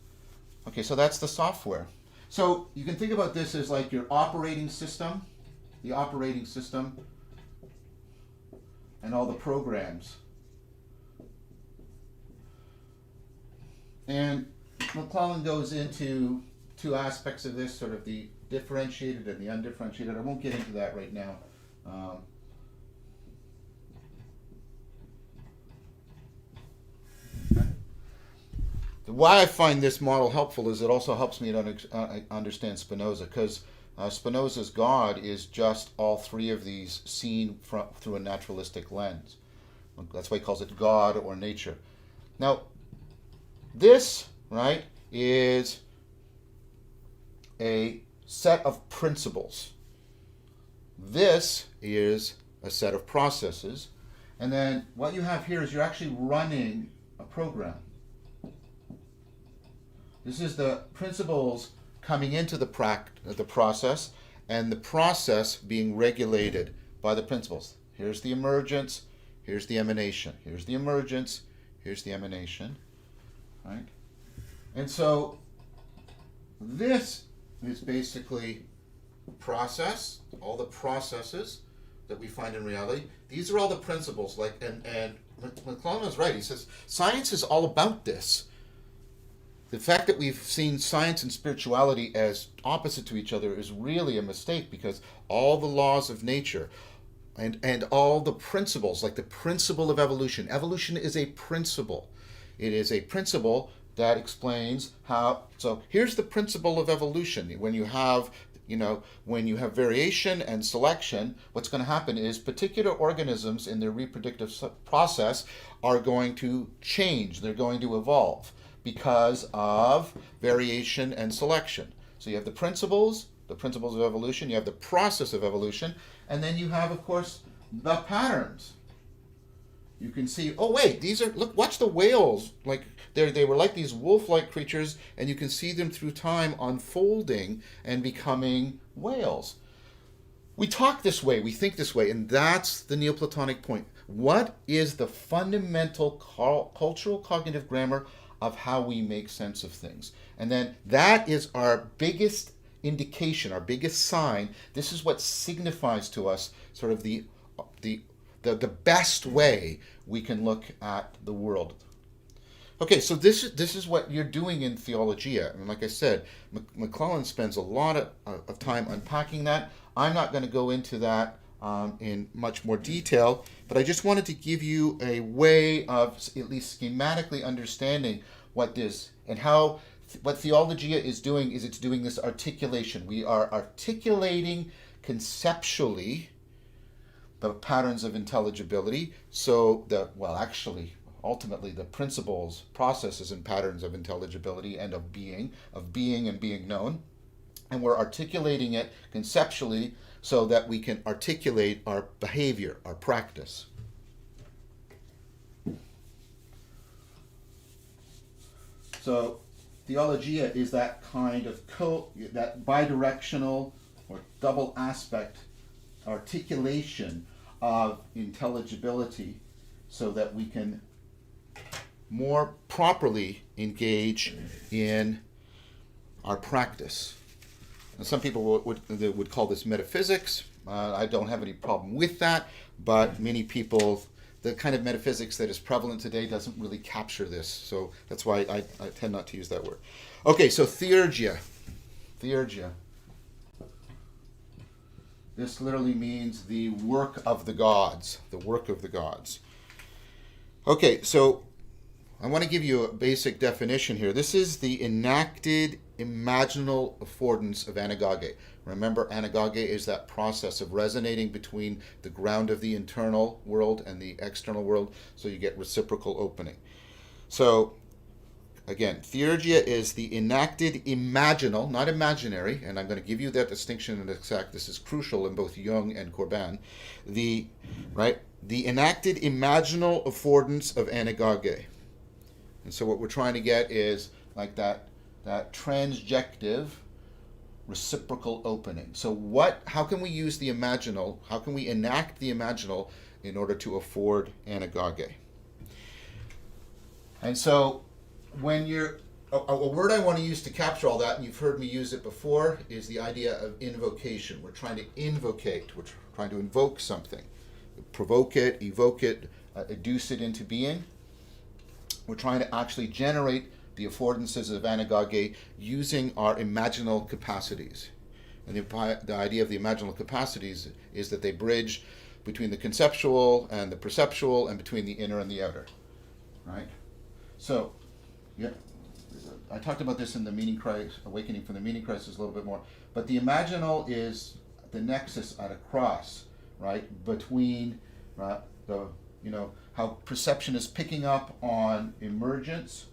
Okay, so that's the software. So you can think about this as like your operating system, and all the programs. And McClellan goes into two aspects of this, sort of the differentiated and the undifferentiated. I won't get into that right now. Why I find this model helpful is it also helps me to understand Spinoza, because Spinoza's God is just all three of these seen through a naturalistic lens. That's why he calls it God or nature. Now, this is a set of principles. This is a set of processes. And then what you have here is you're actually running a program. This is the principles coming into the process, and the process being regulated by the principles. Here's the emergence, here's the emanation. Here's the emergence, here's the emanation. Right? And so this is basically process, all the processes that we find in reality. These are all the principles, and McClellan is right. He says science is all about this. The fact that we've seen science and spirituality as opposite to each other is really a mistake, because all the laws of nature and all the principles, like the principle of evolution. Evolution is a principle. It is a principle that explains how. So here's the principle of evolution. When you have variation and selection, what's going to happen is particular organisms in their reproductive process are going to change. They're going to evolve because of variation and selection. So you have the principles, the principles of evolution, you have the process of evolution, and then you have, of course, the patterns. You can see, oh wait, these are, look, watch the whales. Like they were like these wolf-like creatures, and you can see them through time unfolding and becoming whales. We talk this way, we think this way, and that's the Neoplatonic point. What is the fundamental cultural cognitive grammar of how we make sense of things? And then that is our biggest indication, our biggest sign. This is what signifies to us sort of the best way we can look at the world. Okay, so this is what you're doing in Theologia. And like I said, McClellan spends a lot of time unpacking that. I'm not going to go into that in much more detail, but I just wanted to give you a way of at least schematically understanding what this and how what Theologia is doing is it's doing this articulation. We are articulating conceptually the patterns of intelligibility, so ultimately the principles, processes, and patterns of intelligibility and of being and being known. And we're articulating it conceptually so that we can articulate our behavior, our practice. So Theologia is that kind of that bidirectional or double aspect articulation of intelligibility so that we can more properly engage in our practice. And some people would call this metaphysics. I don't have any problem with that, but many people, the kind of metaphysics that is prevalent today doesn't really capture this. So that's why I tend not to use that word. Okay, so theurgia. Theurgia. This literally means the work of the gods. The work of the gods. Okay, so I want to give you a basic definition here. This is the enacted imaginal affordance of anagoge. Remember, anagoge is that process of resonating between the ground of the internal world and the external world, so you get reciprocal opening. So, again, theurgia is the enacted imaginal, not imaginary, and I'm going to give you that distinction in a sec. This is crucial in both Jung and Corbin. The enacted imaginal affordance of anagoge. And so what we're trying to get is like that transjective reciprocal opening. So how can we use the imaginal, how can we enact the imaginal in order to afford anagoge? And so when a word I want to use to capture all that, and you've heard me use it before, is the idea of invocation. We're trying to invocate, we're trying to invoke something. Provoke it, evoke it, educe it into being. We're trying to actually generate the affordances of anagoge using our imaginal capacities. And the idea of the imaginal capacities is that they bridge between the conceptual and the perceptual and between the inner and the outer. Right? So, yeah, I talked about this in the Meaning Crisis, Awakening from the Meaning Crisis a little bit more. But the imaginal is the nexus at a cross, right, between how perception is picking up on emergence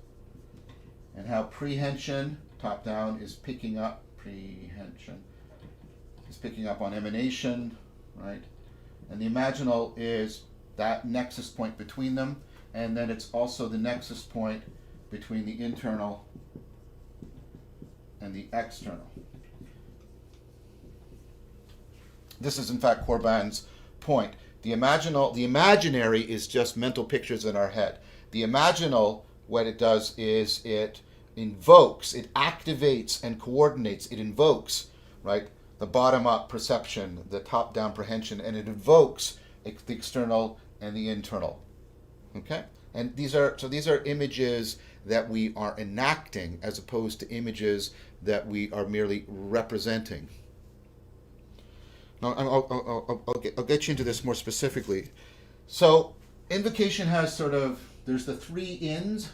and how prehension, top down, is picking up on emanation, right? And the imaginal is that nexus point between them, and then it's also the nexus point between the internal and the external. This is in fact Corbin's point. The imaginary is just mental pictures in our head. The imaginal, what it does is it invokes, it activates and coordinates. It invokes, right, the bottom-up perception, the top-down prehension, and it invokes the external and the internal. Okay? And these are images that we are enacting as opposed to images that we are merely representing. Now, I'll get you into this more specifically. So, invocation has there's the three ins.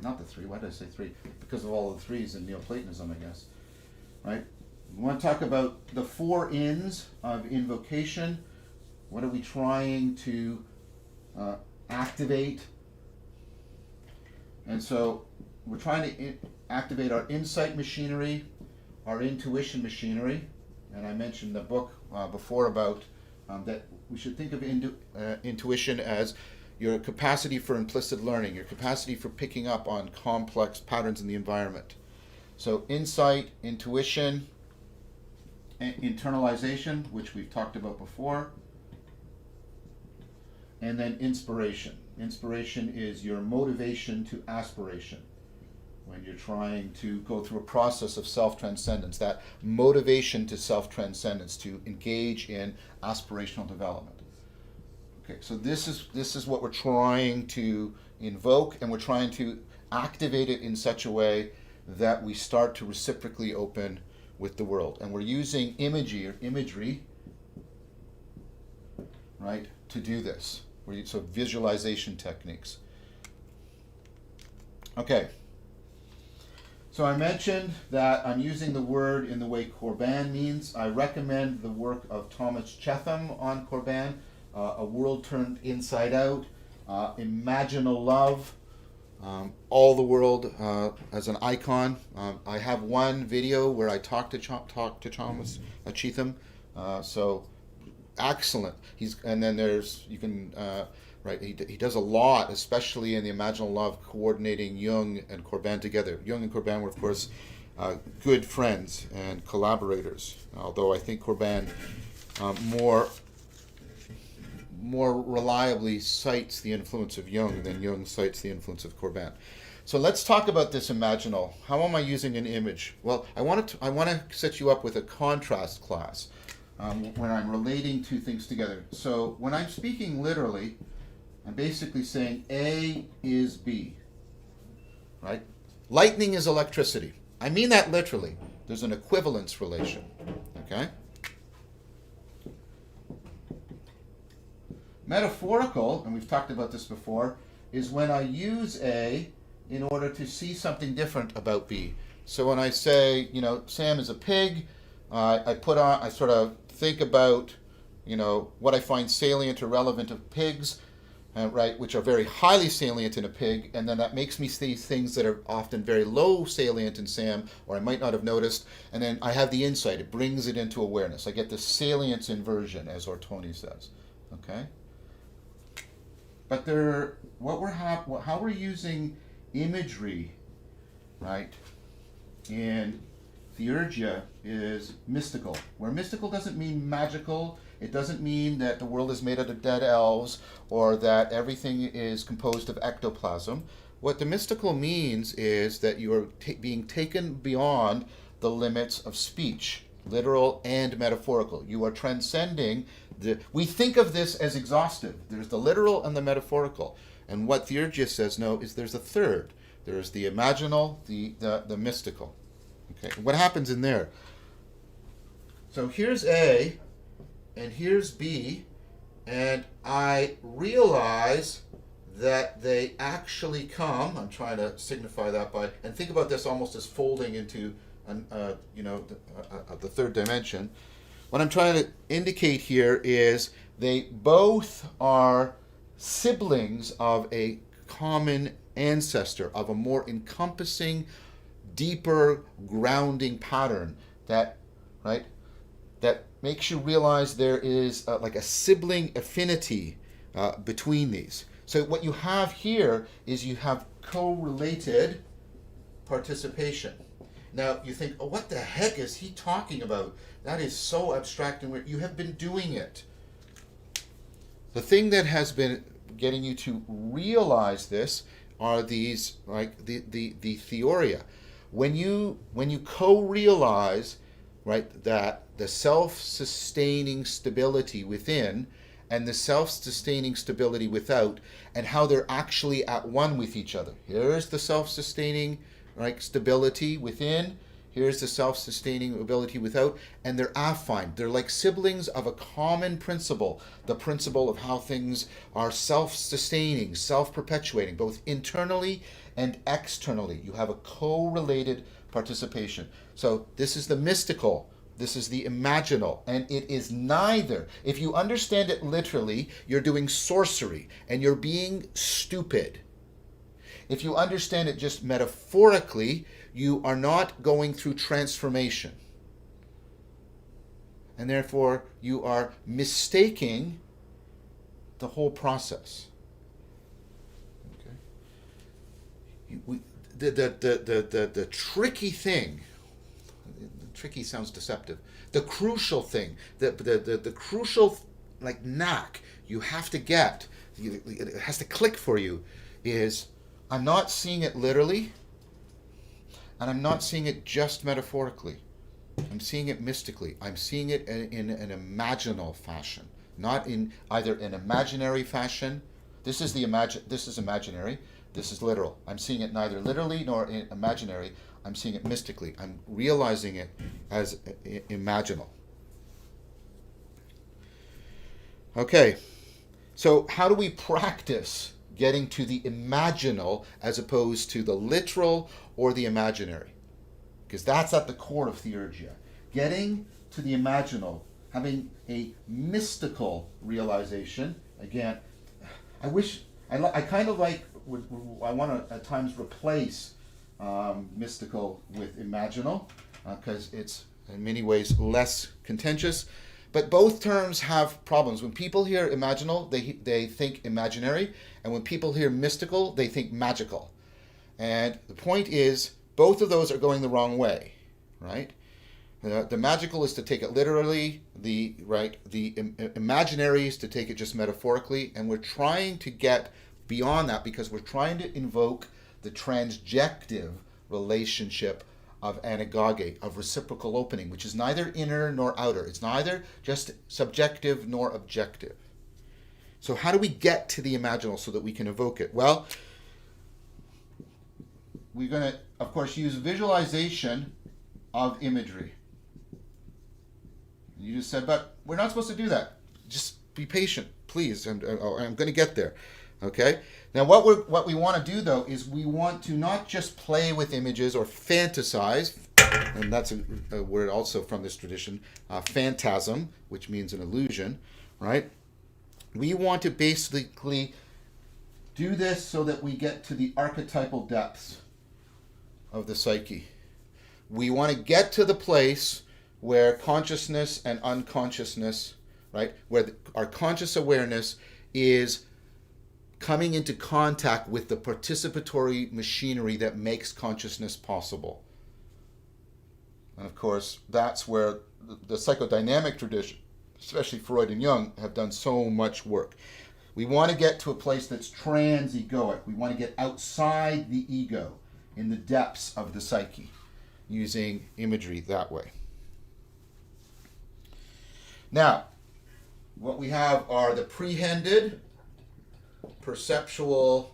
Not the three. Why did I say three? Because of all the threes in Neoplatonism, I guess. Right? We want to talk about the four ins of invocation. What are we trying to activate? And so, we're trying to activate our insight machinery, our intuition machinery, and I mentioned the book before about that we should think of intuition as your capacity for implicit learning, your capacity for picking up on complex patterns in the environment. So insight, intuition, internalization, which we've talked about before, and then inspiration. Inspiration is your motivation to aspiration. When you're trying to go through a process of self-transcendence, that motivation to self-transcendence, to engage in aspirational development. Okay, so this is what we're trying to invoke, and we're trying to activate it in such a way that we start to reciprocally open with the world. And we're using imagery, right, to do this. So visualization techniques. Okay. So I mentioned that I'm using the word in the way Corban means. I recommend the work of Thomas Chetham on Corban, A World Turned Inside Out, Imaginal Love, All the World as an icon. I have one video where I talk to Thomas Chetham, so excellent. And then there's, you can, right, he does a lot, especially in the Imaginal Love, coordinating Jung and Corban together. Jung and Corban were, of course, good friends and collaborators, although I think Corban more reliably cites the influence of Jung than Jung cites the influence of Corban. So let's talk about this imaginal. How am I using an image? Well, I want to set you up with a contrast class when I'm relating two things together. So when I'm speaking literally, I'm basically saying A is B, right? Lightning is electricity. I mean that literally. There's an equivalence relation, okay? Metaphorical, and we've talked about this before, is when I use A in order to see something different about B. So when I say, Sam is a pig, I sort of think about, what I find salient or relevant of pigs, right, which are very highly salient in a pig, and then that makes me see things that are often very low salient in Sam, or I might not have noticed, and then I have the insight. It brings it into awareness. I get the salience inversion, as Ortoni says, okay? But how we're using imagery, right, in theurgia is mystical. Where mystical doesn't mean magical. It doesn't mean that the world is made out of dead elves or that everything is composed of ectoplasm. What the mystical means is that you are being taken beyond the limits of speech, literal and metaphorical. You are transcending we think of this as exhaustive. There's the literal and the metaphorical. And what theurgia says, no, is there's a third. There's the imaginal, the mystical. Okay, what happens in there? So here's A, and here's B, and I realize that they actually come. I'm trying to signify that by, and think about this almost as folding into, the third dimension. What I'm trying to indicate here is they both are siblings of a common ancestor, of a more encompassing, deeper grounding pattern that makes you realize there is like a sibling affinity between these. So what you have here is you have correlated participation. Now you think, oh, what the heck is he talking about? That is so abstract and weird. You have been doing it. The thing that has been getting you to realize this are these, like the theoria. When you co-realize, right, that the self-sustaining stability within and the self-sustaining stability without, and how they're actually at one with each other. Here's the self-sustaining, right, stability within. Here's the self-sustaining ability without, and they're affine. They're like siblings of a common principle, the principle of how things are self-sustaining, self-perpetuating, both internally and externally. You have a correlated participation. So this is the mystical, this is the imaginal, and it is neither. If you understand it literally, you're doing sorcery, and you're being stupid. If you understand it just metaphorically, you are not going through transformation. And therefore, you are mistaking the whole process. Okay. The tricky thing, tricky sounds deceptive, the crucial thing, the crucial knack you have to get, it has to click for you, is I'm not seeing it literally, and I'm not seeing it just metaphorically. I'm seeing it mystically. I'm seeing it in an imaginal fashion, not in either an imaginary fashion. This is imaginary. This is literal. I'm seeing it neither literally nor imaginary. I'm seeing it mystically. I'm realizing it as imaginal. Okay, so how do we practice getting to the imaginal as opposed to the literal or the imaginary? Because that's at the core of theurgia. Getting to the imaginal, having a mystical realization. Again, I want to at times replace mystical with imaginal, because it's in many ways less contentious. But both terms have problems. When people hear imaginal, they think imaginary, and when people hear mystical, they think magical. And the point is, both of those are going the wrong way, right? The magical is to take it literally, the imaginary is to take it just metaphorically, and we're trying to get beyond that because we're trying to invoke the transjective relationship of anagoge, of reciprocal opening, which is neither inner nor outer. It's neither just subjective nor objective. So how do we get to the imaginal so that we can evoke it? Well, we're going to, of course, use visualization of imagery. You just said, but we're not supposed to do that. Just be patient, please. I'm going to get there. Okay? Now, what we want to do, though, is we want to not just play with images or fantasize, and that's a word also from this tradition, phantasm, which means an illusion, right? We want to basically do this so that we get to the archetypal depths of the psyche. We want to get to the place where consciousness and unconsciousness, right, where our conscious awareness is coming into contact with the participatory machinery that makes consciousness possible. And of course, that's where the psychodynamic tradition, especially Freud and Jung, have done so much work. We want to get to a place that's trans-egoic. We want to get outside the ego in the depths of the psyche, using imagery that way. Now, what we have are the prehended, perceptual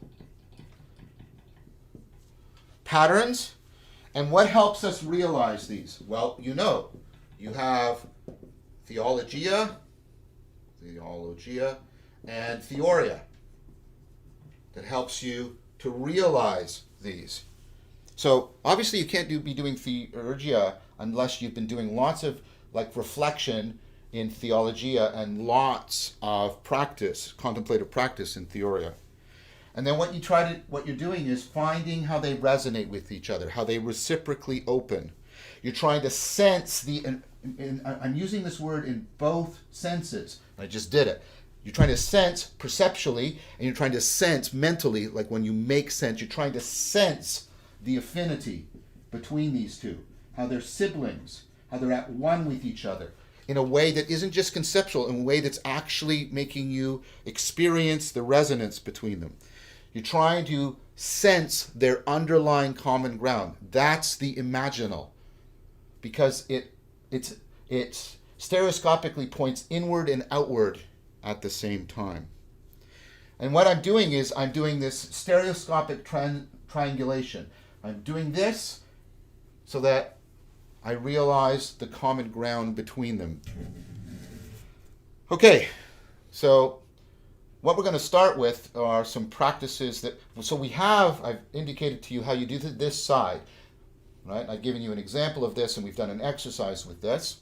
patterns. And what helps us realize these? Well, you have theologia, and theoria that helps you to realize these. So obviously you can't be doing theurgia unless you've been doing lots of reflection in theologia and lots of practice, contemplative practice in theoria. And then what you're doing is finding how they resonate with each other, how they reciprocally open. You're trying to sense I'm using this word in both senses. I just did it. You're trying to sense perceptually, and you're trying to sense mentally, like when you make sense, you're trying to sense the affinity between these two, how they're siblings, how they're at one with each other, in a way that isn't just conceptual, in a way that's actually making you experience the resonance between them. You're trying to sense their underlying common ground. That's the imaginal, because it stereoscopically points inward and outward at the same time. And what I'm doing is I'm doing this stereoscopic triangulation. I'm doing this so that I realize the common ground between them. Okay, so what we're going to start with are some practices I've indicated to you how you do this side, right? I've given you an example of this, and we've done an exercise with this.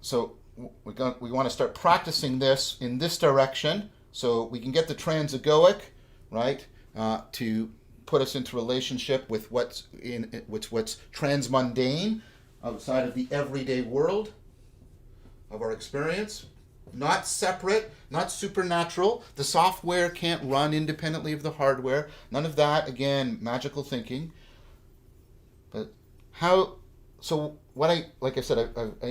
So we want to start practicing this in this direction so we can get the transegoic, right? To put us into relationship with what's transmundane, outside of the everyday world of our experience. Not separate, not supernatural. The software can't run independently of the hardware. None of that. Again, magical thinking. But how? So what like I said,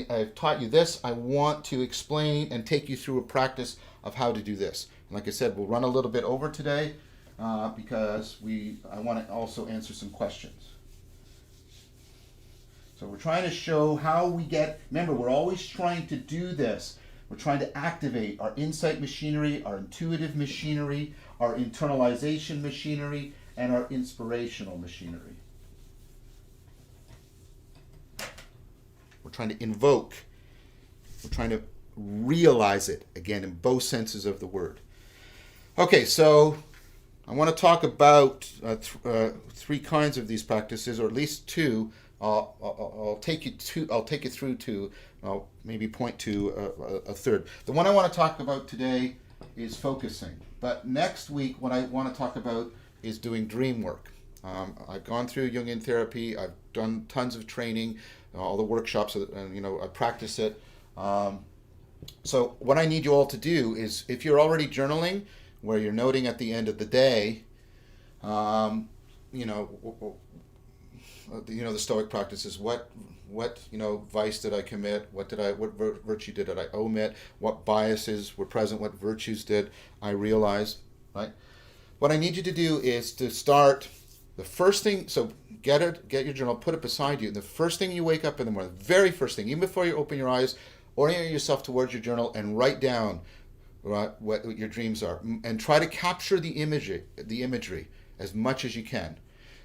I've taught you this. I want to explain and take you through a practice of how to do this. And like I said, we'll run a little bit over today because I want to also answer some questions. So we're trying to show how we get. Remember, we're always trying to do this. We're trying to activate our insight machinery, our intuitive machinery, our internalization machinery, and our inspirational machinery. We're trying to invoke. We're trying to realize it, again, in both senses of the word. Okay, so I want to talk about three kinds of these practices, or at least two. I'll take you through to. I'll maybe point to a third. The one I want to talk about today is focusing. But next week, what I want to talk about is doing dream work. I've gone through Jungian therapy. I've done tons of training, all the workshops, and I practice it. So what I need you all to do is, if you're already journaling, where you're noting at the end of the day, the Stoic practices. What vice did I commit? What virtue did I omit? What biases were present? What virtues did I realize? Right. What I need you to do is to start the first thing. So get your journal, put it beside you. And the first thing you wake up in the morning, the very first thing, even before you open your eyes, orient yourself towards your journal and write down, right, what your dreams are, and try to capture the imagery as much as you can.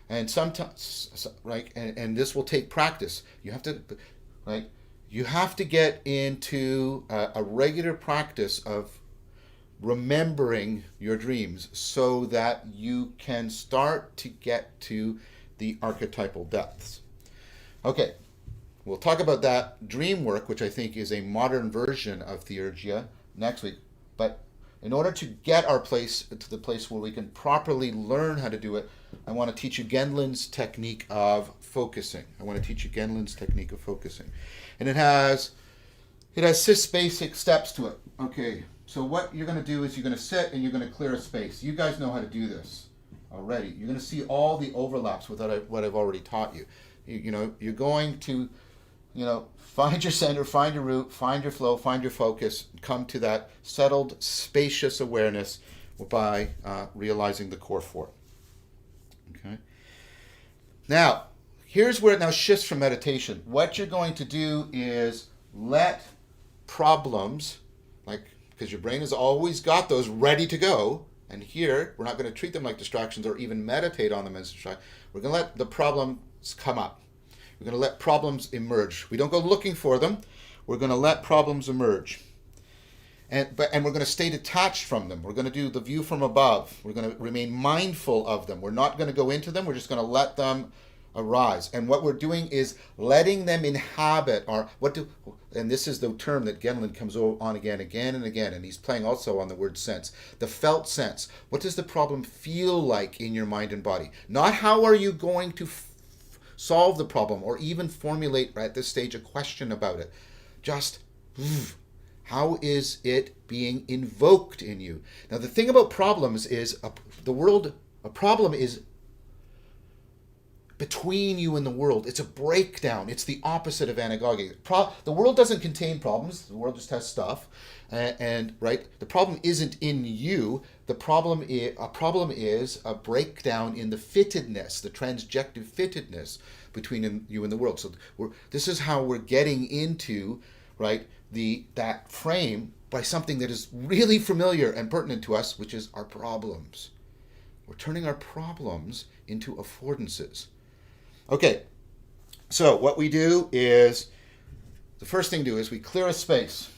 And sometimes, right, and this will take practice. You have to get into a regular practice of remembering your dreams so that you can start to get to the archetypal depths. Okay, we'll talk about that dream work, which I think is a modern version of Theurgia, next week. But in order to get our place to the place where we can properly learn how to do it, I want to teach you Gendlin's technique of focusing. And it has 6 basic steps to it. Okay, so what you're going to do is you're going to sit and you're going to clear a space. You guys know how to do this already. You're going to see all the overlaps with what I've already taught you. You're going to, find your center, find your root, find your flow, find your focus, come to that settled, spacious awareness by realizing the core 4. Okay. Now, here's where it now shifts from meditation. What you're going to do is let problems, because your brain has always got those ready to go, and here we're not going to treat them like distractions or even meditate on them as distractions. We're going to let the problems come up. We're going to let problems emerge. We don't go looking for them. We're going to let problems emerge. And we're going to stay detached from them. We're going to do the view from above. We're going to remain mindful of them. We're not going to go into them. We're just going to let them arise. And what we're doing is letting them inhabit and this is the term that Gendlin comes on again and again, and he's playing also on the word sense. The felt sense. What does the problem feel like in your mind and body? Not how are you going to solve the problem or even formulate at this stage a question about it. Just how is it being invoked in you? Now, the thing about problems is a problem is between you and the world. It's a breakdown. It's the opposite of anagogy. The world doesn't contain problems. The world just has stuff. And right, the problem isn't in you. A problem is a breakdown in the fittedness, the transjective fittedness between you and the world. So this is how we're getting into, right, that frame by something that is really familiar and pertinent to us, which is our problems. We're turning our problems into affordances. Okay, so what we do is, the first thing to do is we clear a space.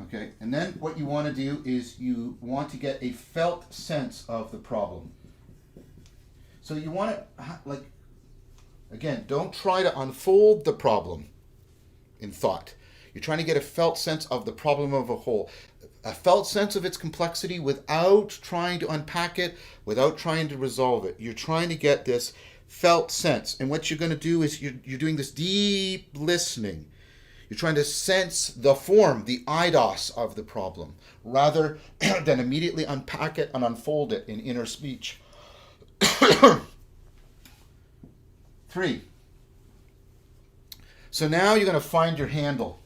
Okay, and then what you want to do is you want to get a felt sense of the problem. So you want to, again, don't try to unfold the problem in thought. You're trying to get a felt sense of the problem of a whole. a felt sense of its complexity without trying to unpack it, without trying to resolve it. You're trying to get this felt sense. And what you're going to do is you're doing this deep listening. You're trying to sense the form, the eidos of the problem, rather than immediately unpack it and unfold it in inner speech. 3. So now you're going to find your handle.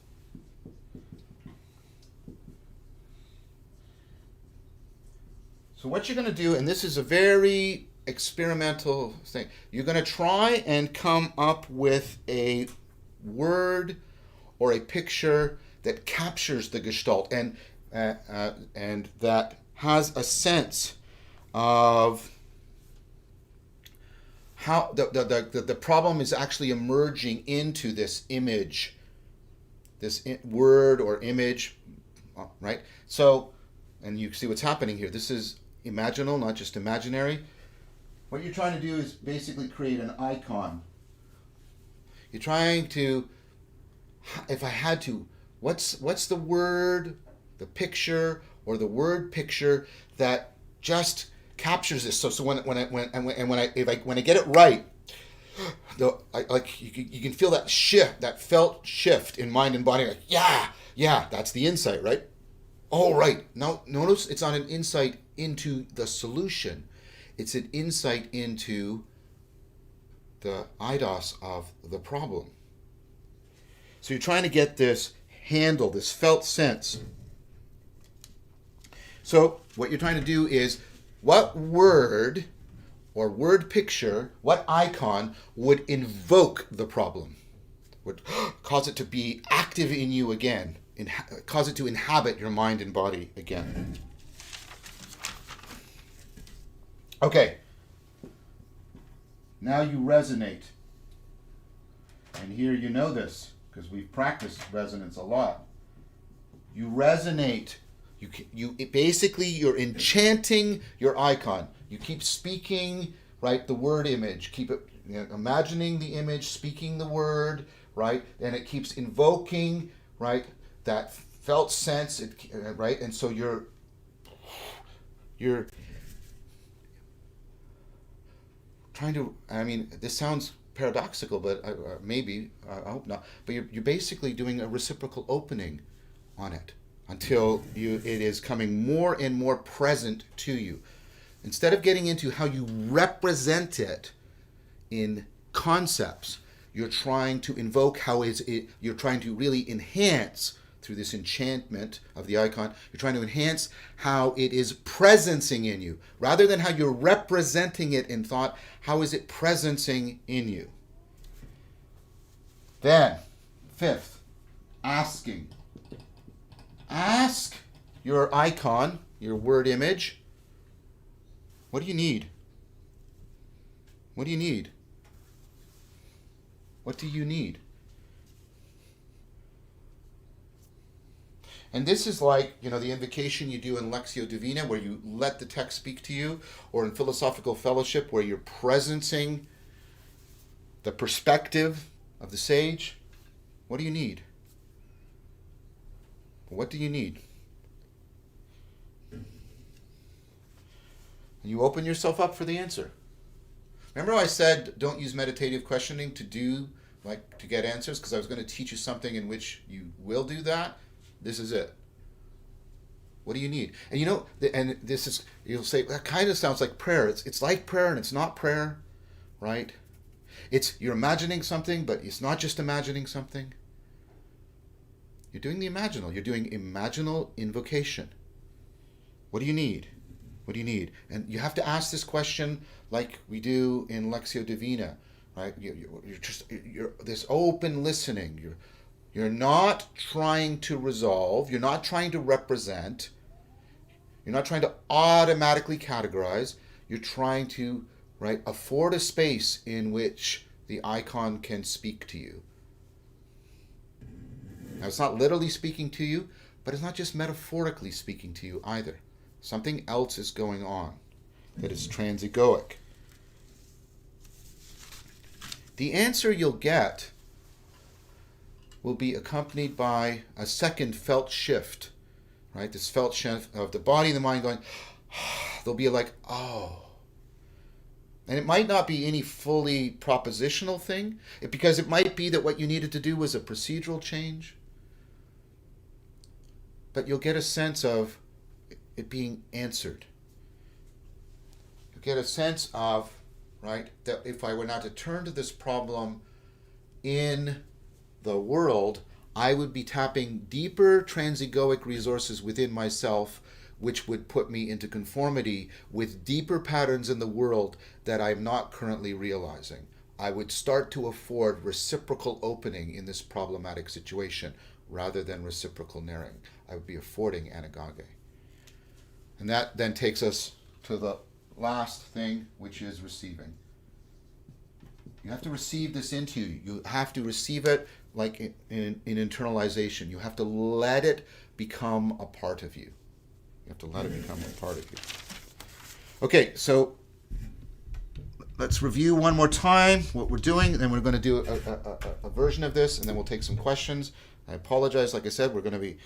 So what you're going to do, and this is a very experimental thing, you're going to try and come up with a word or a picture that captures the gestalt and that has a sense of how the problem is actually emerging into this image, this word or image, right? So, and you see what's happening here. This is imaginal, not just imaginary. What you're trying to do is basically create an icon. You're trying to, if I had to, what's the word, the picture, or the word picture that just captures this? So when I get it right, you can feel that shift, that felt shift in mind and body. Like, yeah, that's the insight, right? Oh, right. Now notice it's not an insight into the solution. It's an insight into the eidos of the problem. So you're trying to get this handle, this felt sense. So what you're trying to do is, what word or word picture, what icon would invoke the problem, would cause it to be active in you again, cause it to inhabit your mind and body again. Okay, now you resonate. And here you know this, because we've practiced resonance a lot. You resonate. You're enchanting your icon. You keep speaking, right, the word image. Keep it, imagining the image, speaking the word, right, and it keeps invoking, right, that felt sense, right, and so you're trying to, I mean, this sounds paradoxical, but maybe, I hope not, but you're basically doing a reciprocal opening on it until it is coming more and more present to you. Instead of getting into how you represent it in concepts, you're trying to invoke you're trying to really enhance through this enchantment of the icon, you're trying to enhance how it is presencing in you. Rather than how you're representing it in thought, how is it presencing in you? Then, 5th, asking. Ask your icon, your word image, what do you need? What do you need? What do you need? And this is like, the invocation you do in Lectio Divina, where you let the text speak to you, or in philosophical fellowship, where you're presencing the perspective of the sage. What do you need? What do you need? And you open yourself up for the answer. Remember I said don't use meditative questioning to get answers, because I was going to teach you something in which you will do that. This is it. What do you need? And and this is, you'll say, that kind of sounds like prayer. It's like prayer and it's not prayer, right? You're imagining something, but it's not just imagining something. You're doing the imaginal. You're doing imaginal invocation. What do you need? What do you need? And you have to ask this question like we do in Lectio Divina, right? You're this open listening. You're not trying to resolve. You're not trying to represent. You're not trying to automatically categorize. You're trying to, afford a space in which the icon can speak to you. Now, it's not literally speaking to you, but it's not just metaphorically speaking to you either. Something else is going on that is transegoic. The answer you'll get will be accompanied by a second felt shift right? This felt shift of the body and the mind going, they'll be like, oh. And it might not be any fully propositional thing, because it might be that what you needed to do was a procedural change. But you'll get a sense of it being answered. You get a sense of, right, that if I were not to turn to this problem in the world, I would be tapping deeper transegoic resources within myself, which would put me into conformity with deeper patterns in the world that I'm not currently realizing. I would start to afford reciprocal opening in this problematic situation rather than reciprocal narrowing. I would be affording anagoge. And that then takes us to the last thing, which is receiving. You have to receive this into you. You have to receive it like in internalization. You have to let it become a part of you. You have to let it become a part of you. Okay, so let's review one more time what we're doing, and then we're going to do a version of this, and then we'll take some questions. I apologize, like I said, we're going to be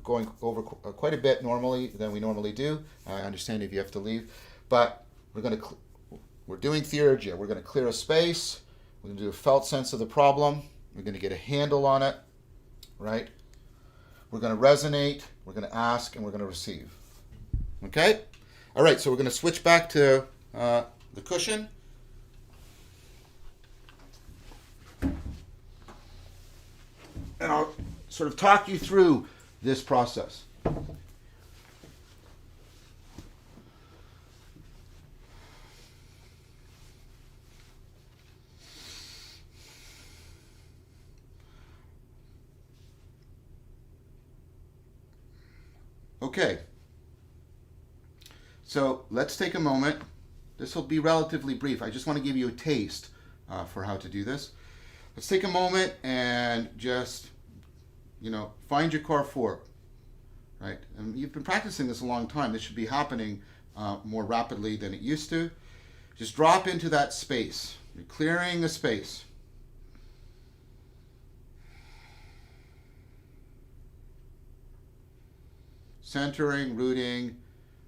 going over quite a bit normally than we normally do. I understand if you have to leave, but we're doing theurgia. We're going to clear a space. We're going to do a felt sense of the problem. We're going to get a handle on it, right? We're going to resonate, we're going to ask, and we're going to receive. Okay? All right, so we're going to switch back to the cushion. And I'll sort of talk you through this process. Okay, so let's take a moment. This will be relatively brief. I just want to give you a taste for how to do this. Let's take a moment and just, find your core four, right? And you've been practicing this a long time. This should be happening more rapidly than it used to. Just drop into that space. You're clearing the space. Centering, rooting,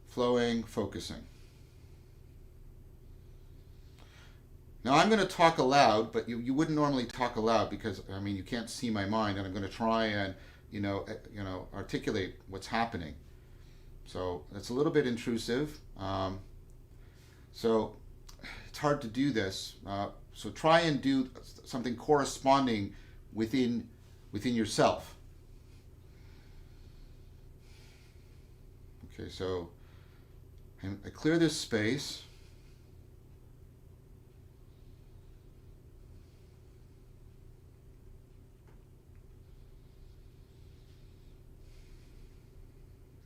flowing, focusing. Now I'm going to talk aloud, but you wouldn't normally talk aloud because, you can't see my mind, and I'm going to try and, articulate what's happening. So that's a little bit intrusive. So it's hard to do this. So try and do something corresponding within yourself. Okay, so I clear this space.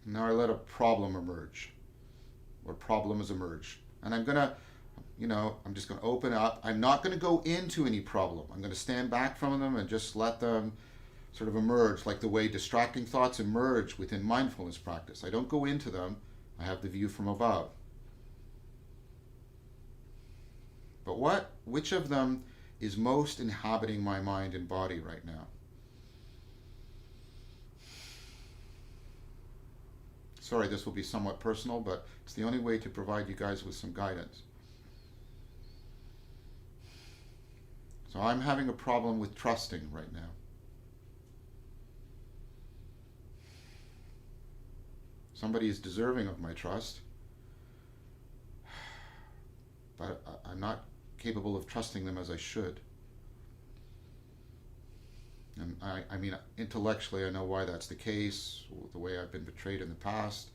Now I let a problem emerge, or problems emerge. And I'm going to, I'm just going to open up. I'm not going to go into any problem. I'm going to stand back from them and just let them sort of emerge, like the way distracting thoughts emerge within mindfulness practice. I don't go into them. I have the view from above. But which of them is most inhabiting my mind and body right now? Sorry, this will be somewhat personal, but it's the only way to provide you guys with some guidance. So I'm having a problem with trusting right now. Somebody is deserving of my trust, but I'm not capable of trusting them as I should. And intellectually, I know why that's the case, the way I've been betrayed in the past.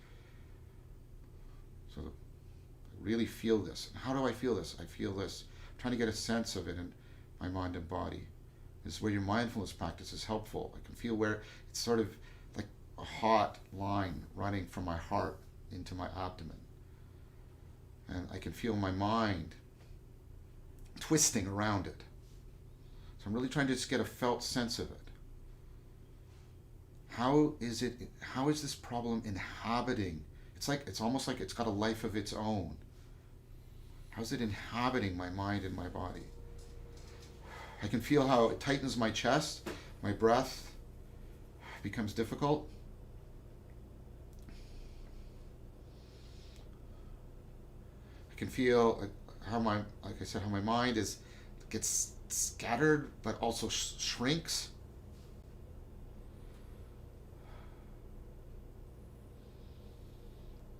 So I really feel this. And how do I feel this? I feel this. I'm trying to get a sense of it in my mind and body. This is where your mindfulness practice is helpful. I can feel where it's sort of like a hot line running from my heart into my abdomen. And I can feel my mind twisting around it. So I'm really trying to just get a felt sense of it. How is this problem inhabiting? It's almost like it's got a life of its own. How's it inhabiting my mind and my body? I can feel how it tightens my chest, my breath becomes difficult. can feel how like I said, how my mind gets scattered, but also shrinks.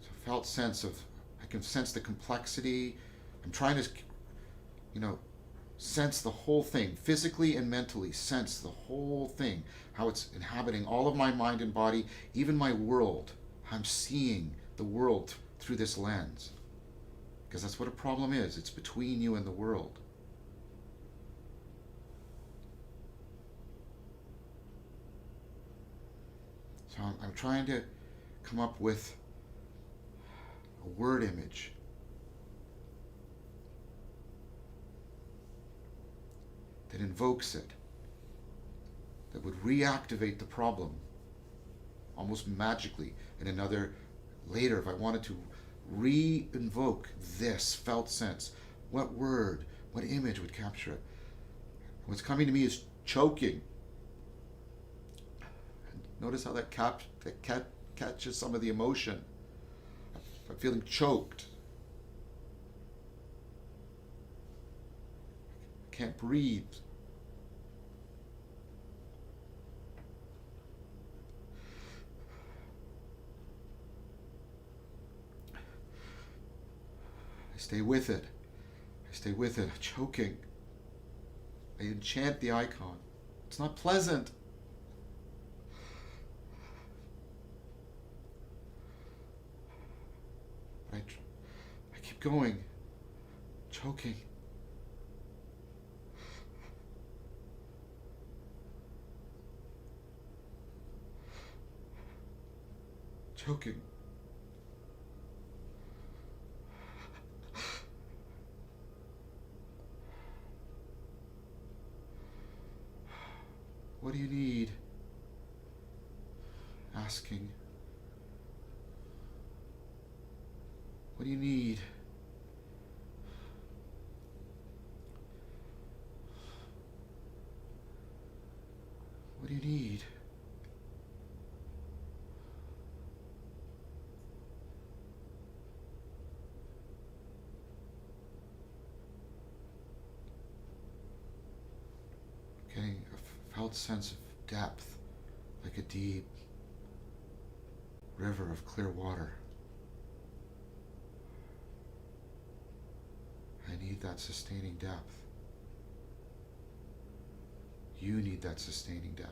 So felt sense of, I can sense the complexity. I'm trying to, sense the whole thing, physically and mentally, sense the whole thing, how it's inhabiting all of my mind and body, even my world. I'm seeing the world through this lens. Because that's what a problem is. It's between you and the world. So I'm trying to come up with a word image that invokes it, that would reactivate the problem almost magically in another, later, if I wanted to re-invoke this felt sense, what word, what image would capture it? What's coming to me is choking. Notice how that catches some of the emotion. I'm feeling choked. I can't breathe. I stay with it. Choking. I enchant the icon. It's not pleasant. But I keep going. Choking. Choking. What do you need? Asking. What do you need? What do you need? Getting a felt sense of depth, like a deep river of clear water. I need that sustaining depth. You need that sustaining depth.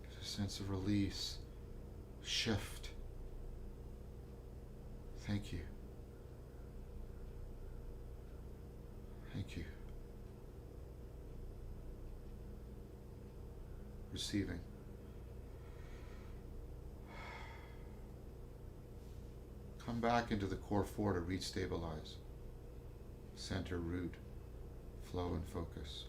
There's a sense of release, shift. Thank you. Thank you. Receiving. Come back into the core four to re-stabilize. Center, root, flow, and focus.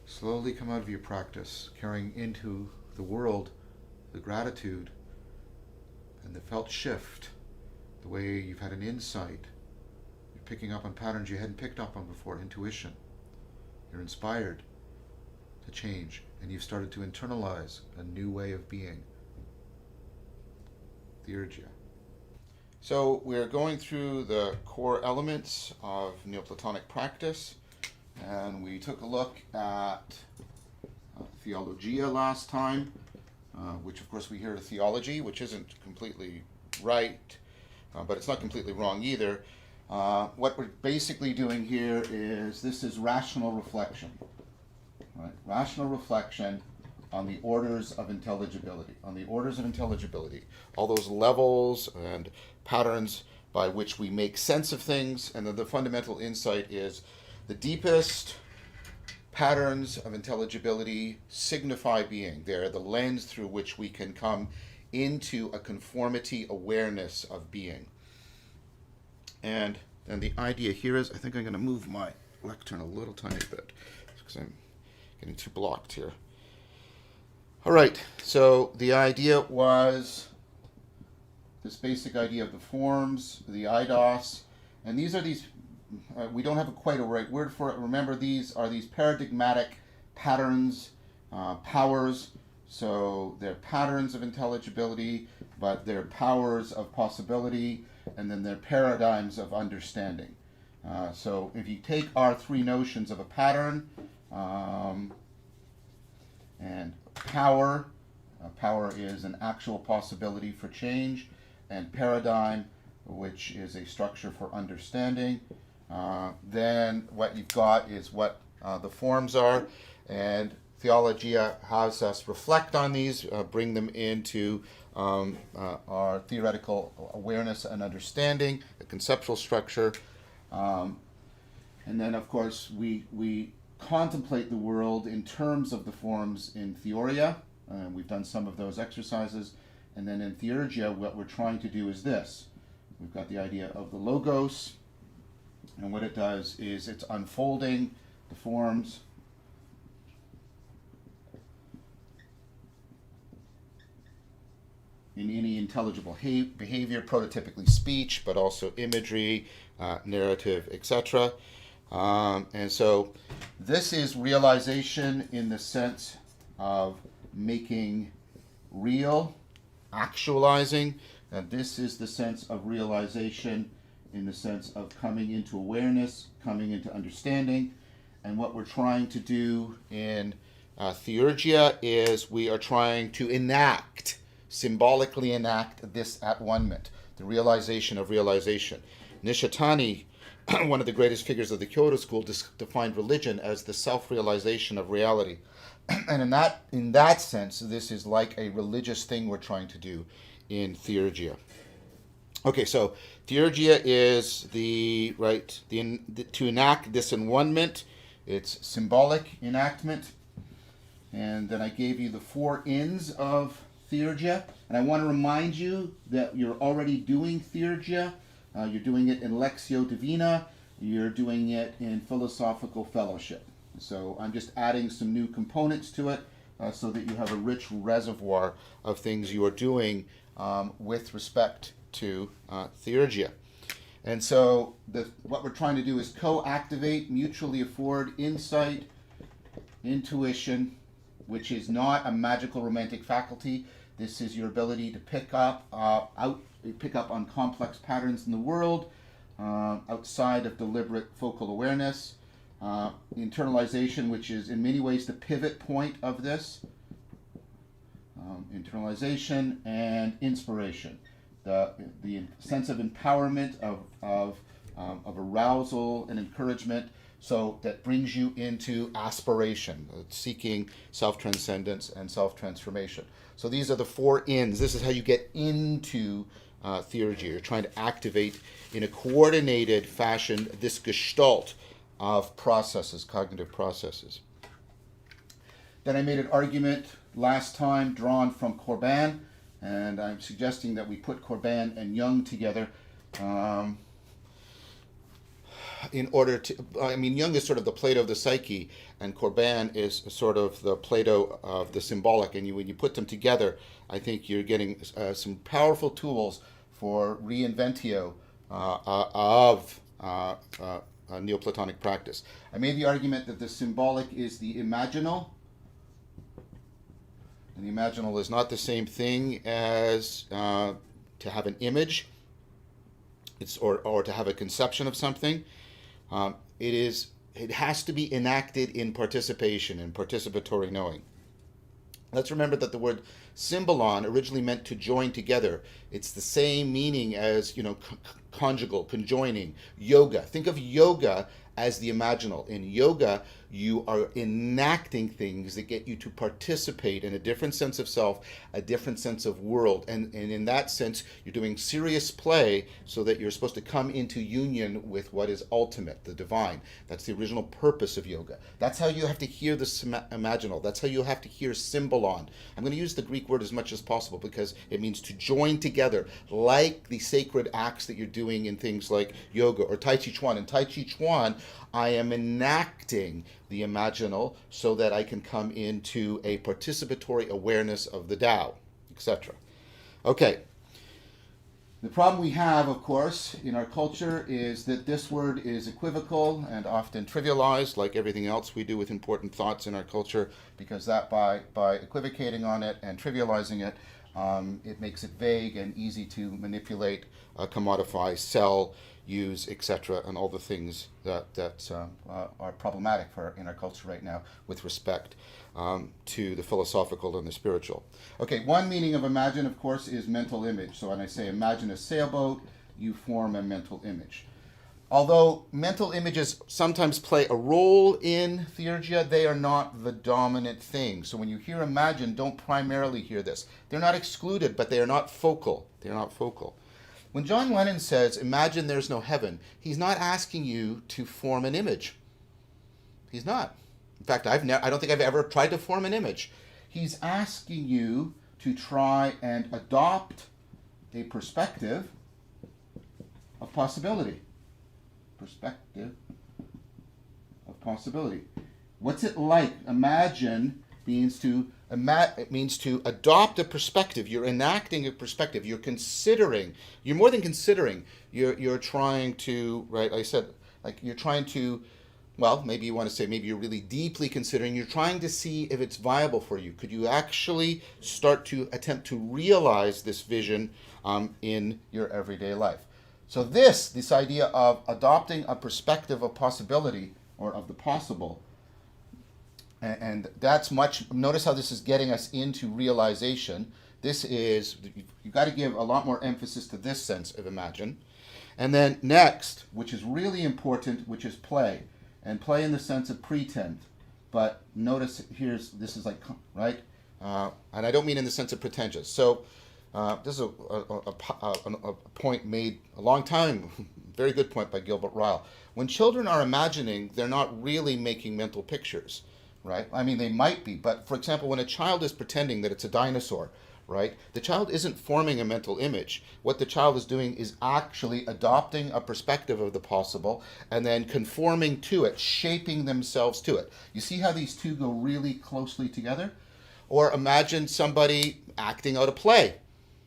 Slowly come out of your practice, carrying into the world the gratitude and the felt shift, the way you've had an insight. You're picking up on patterns you hadn't picked up on before, intuition. You're inspired to change, and you've started to internalize a new way of being. Theurgia. So we're going through the core elements of Neo-Platonic practice, and we took a look at theologia last time, which of course we hear of theology, which isn't completely right, but it's not completely wrong either. What we're basically doing here is, this is rational reflection. Right? Rational reflection on the orders of intelligibility. All those levels and patterns by which we make sense of things, and then the fundamental insight is the deepest patterns of intelligibility signify being. They're the lens through which we can come into a conformity awareness of being. And then the idea here is, I think I'm going to move my lectern a little tiny bit because I'm Getting too blocked here. All right, so the idea was this basic idea of the forms, the eidos, and these are these, we don't have quite a right word for it. Remember, these are these paradigmatic patterns, powers. So they're patterns of intelligibility, but they're powers of possibility, and then they're paradigms of understanding. So if you take our three notions of a pattern and power, power is an actual possibility for change, and paradigm, which is a structure for understanding, then what you've got is what the forms are, and Theologia has us reflect on these, bring them into our theoretical awareness and understanding, the conceptual structure, and then of course we contemplate the world in terms of the forms in Theoria. We've done some of those exercises, and then in Theurgia what we're trying to do is this. We've got the idea of the logos, and what it does is it's unfolding the forms in any intelligible behavior, prototypically speech, but also imagery, narrative, etc. And so this is realization in the sense of making real, actualizing, and this is the sense of realization in the sense of coming into awareness, coming into understanding. And what we're trying to do in Theurgia is we are trying to symbolically enact this at-one-ment, the realization of realization. Nishitani, one of the greatest figures of the Kyoto school, defined religion as the self-realization of reality. And in that sense, this is like a religious thing we're trying to do in Theurgia. Okay, so Theurgia is to enact this at-one-ment. It's symbolic enactment. And then I gave you the 4 ins of Theurgia, and I want to remind you that you're already doing Theurgia. You're doing it in Lectio Divina. You're doing it in Philosophical Fellowship. So I'm just adding some new components to it so that you have a rich reservoir of things you are doing with respect to Theurgia. And so what we're trying to do is co-activate, mutually afford insight, intuition, which is not a magical romantic faculty. This is your ability to pick up on complex patterns in the world outside of deliberate focal awareness. Internalization, which is in many ways the pivot point of this. Internalization and inspiration, the sense of empowerment, of arousal and encouragement. So that brings you into aspiration, seeking self-transcendence and self-transformation. So these are the 4 ins. This is how you get into Theurgia. You're trying to activate in a coordinated fashion this gestalt of processes, cognitive processes. Then I made an argument last time drawn from Corbin, and I'm suggesting that we put Corbin and Jung together. In order to, Jung is sort of the Plato of the psyche, and Corbin is sort of the Plato of the symbolic. And when you put them together, I think you're getting some powerful tools for reinventio of Neo-Platonic practice. I made the argument that the symbolic is the imaginal, and the imaginal is not the same thing as to have an image, or to have a conception of something. It has to be enacted in participation, in participatory knowing. Let's remember that the word symbolon originally meant to join together. It's the same meaning as, conjugal, conjoining, yoga. Think of yoga as the imaginal. In yoga, you are enacting things that get you to participate in a different sense of self, a different sense of world. And in that sense, you're doing serious play so that you're supposed to come into union with what is ultimate, the divine. That's the original purpose of yoga. That's how you have to hear the imaginal. That's how you have to hear symbolon. I'm going to use the Greek word as much as possible because it means to join together, like the sacred acts that you're doing in things like yoga or Tai Chi Chuan. In Tai Chi Chuan, I am enacting the imaginal, so that I can come into a participatory awareness of the Tao, etc. Okay. The problem we have, of course, in our culture is that this word is equivocal and often trivialized, like everything else we do with important thoughts in our culture, because that by equivocating on it and trivializing it, it makes it vague and easy to manipulate, commodify, sell, use, etc., and all the things that are problematic in our culture right now with respect to the philosophical and the spiritual. Okay, one meaning of imagine, of course, is mental image. So when I say imagine a sailboat, you form a mental image. Although mental images sometimes play a role in theurgia, they are not the dominant thing. So when you hear imagine, don't primarily hear this. They're not excluded, but they are not focal. They're not focal. When John Lennon says, imagine there's no heaven, he's not asking you to form an image. He's not. In fact, I don't think I've ever tried to form an image. He's asking you to try and adopt a perspective of possibility. Perspective of possibility. What's it like? Imagine means to adopt a perspective. You're enacting a perspective. You're considering. You're more than considering. You're trying to, right? I said, like, you're trying to. Well, maybe you want to say, maybe you're really deeply considering. You're trying to see if it's viable for you. Could you actually start to attempt to realize this vision in your everyday life? So this idea of adopting a perspective of possibility, or of the possible, and that's much, notice how this is getting us into realization. This is, you've got to give a lot more emphasis to this sense of imagine. And then next, which is really important, which is play. And play in the sense of pretend. But notice this is like, right? And I don't mean in the sense of pretentious. So this is a point made a long time, very good point by Gilbert Ryle. When children are imagining, they're not really making mental pictures, right? I mean, they might be. But for example, when a child is pretending that it's a dinosaur, right? The child isn't forming a mental image. What the child is doing is actually adopting a perspective of the possible and then conforming to it, shaping themselves to it. You see how these two go really closely together? Or imagine somebody acting out a play.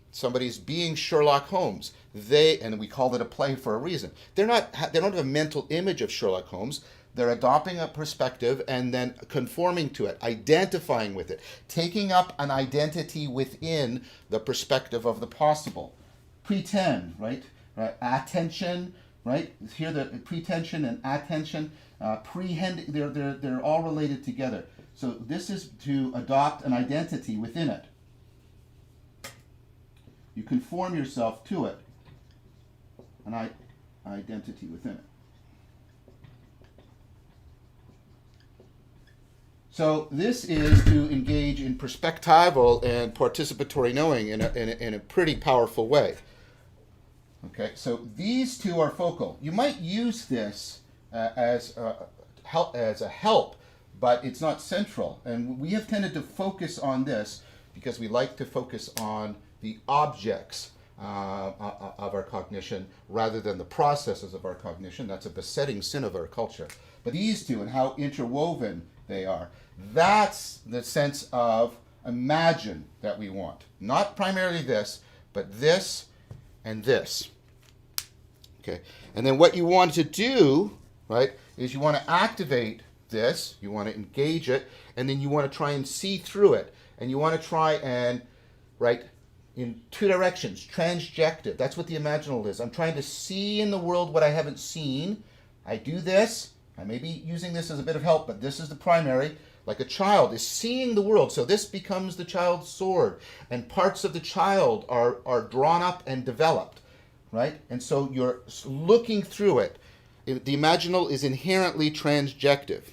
Somebody's being Sherlock Holmes. And we call it a play for a reason. They don't have a mental image of Sherlock Holmes. They're adopting a perspective and then conforming to it, identifying with it, taking up an identity within the perspective of the possible. Pretend, right? Attention, right? Here the pretension and attention, they're all related together. So this is to adopt an identity within it. You conform yourself to it, an identity within it. So this is to engage in perspectival and participatory knowing in a pretty powerful way. Okay, so these two are focal. You might use this as a help, but it's not central. And we have tended to focus on this because we like to focus on the objects of our cognition rather than the processes of our cognition. That's a besetting sin of our culture. But these two and how interwoven they are. That's the sense of imagine that we want. Not primarily this, but this and this. Okay. And then what you want to do, right, is you want to activate this, you want to engage it, and then you want to try and see through it. And you want to try and, right, in two directions, transjective. That's what the imaginal is. I'm trying to see in the world what I haven't seen. I do this. I may be using this as a bit of help, but this is the primary. Like a child is seeing the world. So this becomes the child's sword. And parts of the child are drawn up and developed, right? And so you're looking through it. The imaginal is inherently transjective.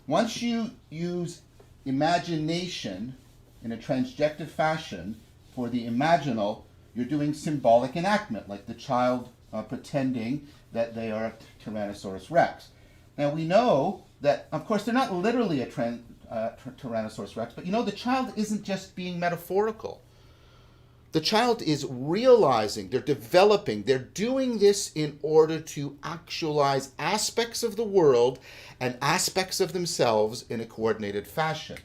Once you use imagination in a transjective fashion for the imaginal, you're doing symbolic enactment, like the child pretending that they are a Tyrannosaurus Rex. Now we know that, of course, they're not literally a Tyrannosaurus Rex, but you know the child isn't just being metaphorical, The child is realizing, they're developing, they're doing this in order to actualize aspects of the world and aspects of themselves in a coordinated fashion.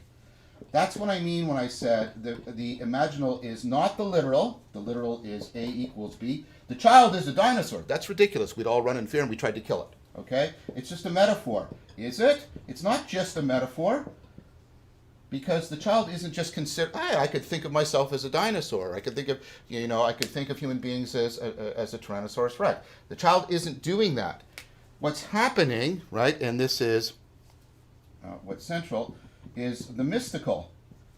That's what I mean when I said the imaginal is not the literal. The literal is A equals B. The child is a dinosaur. That's ridiculous. We'd all run in fear and we tried to kill it. Okay? It's just a metaphor. Is it? It's not just a metaphor. Because the child isn't just considered, I could think of myself as a dinosaur. I could think of, I could think of human beings as a Tyrannosaurus Rex. The child isn't doing that. What's happening, right, and this is what's central, is the mystical,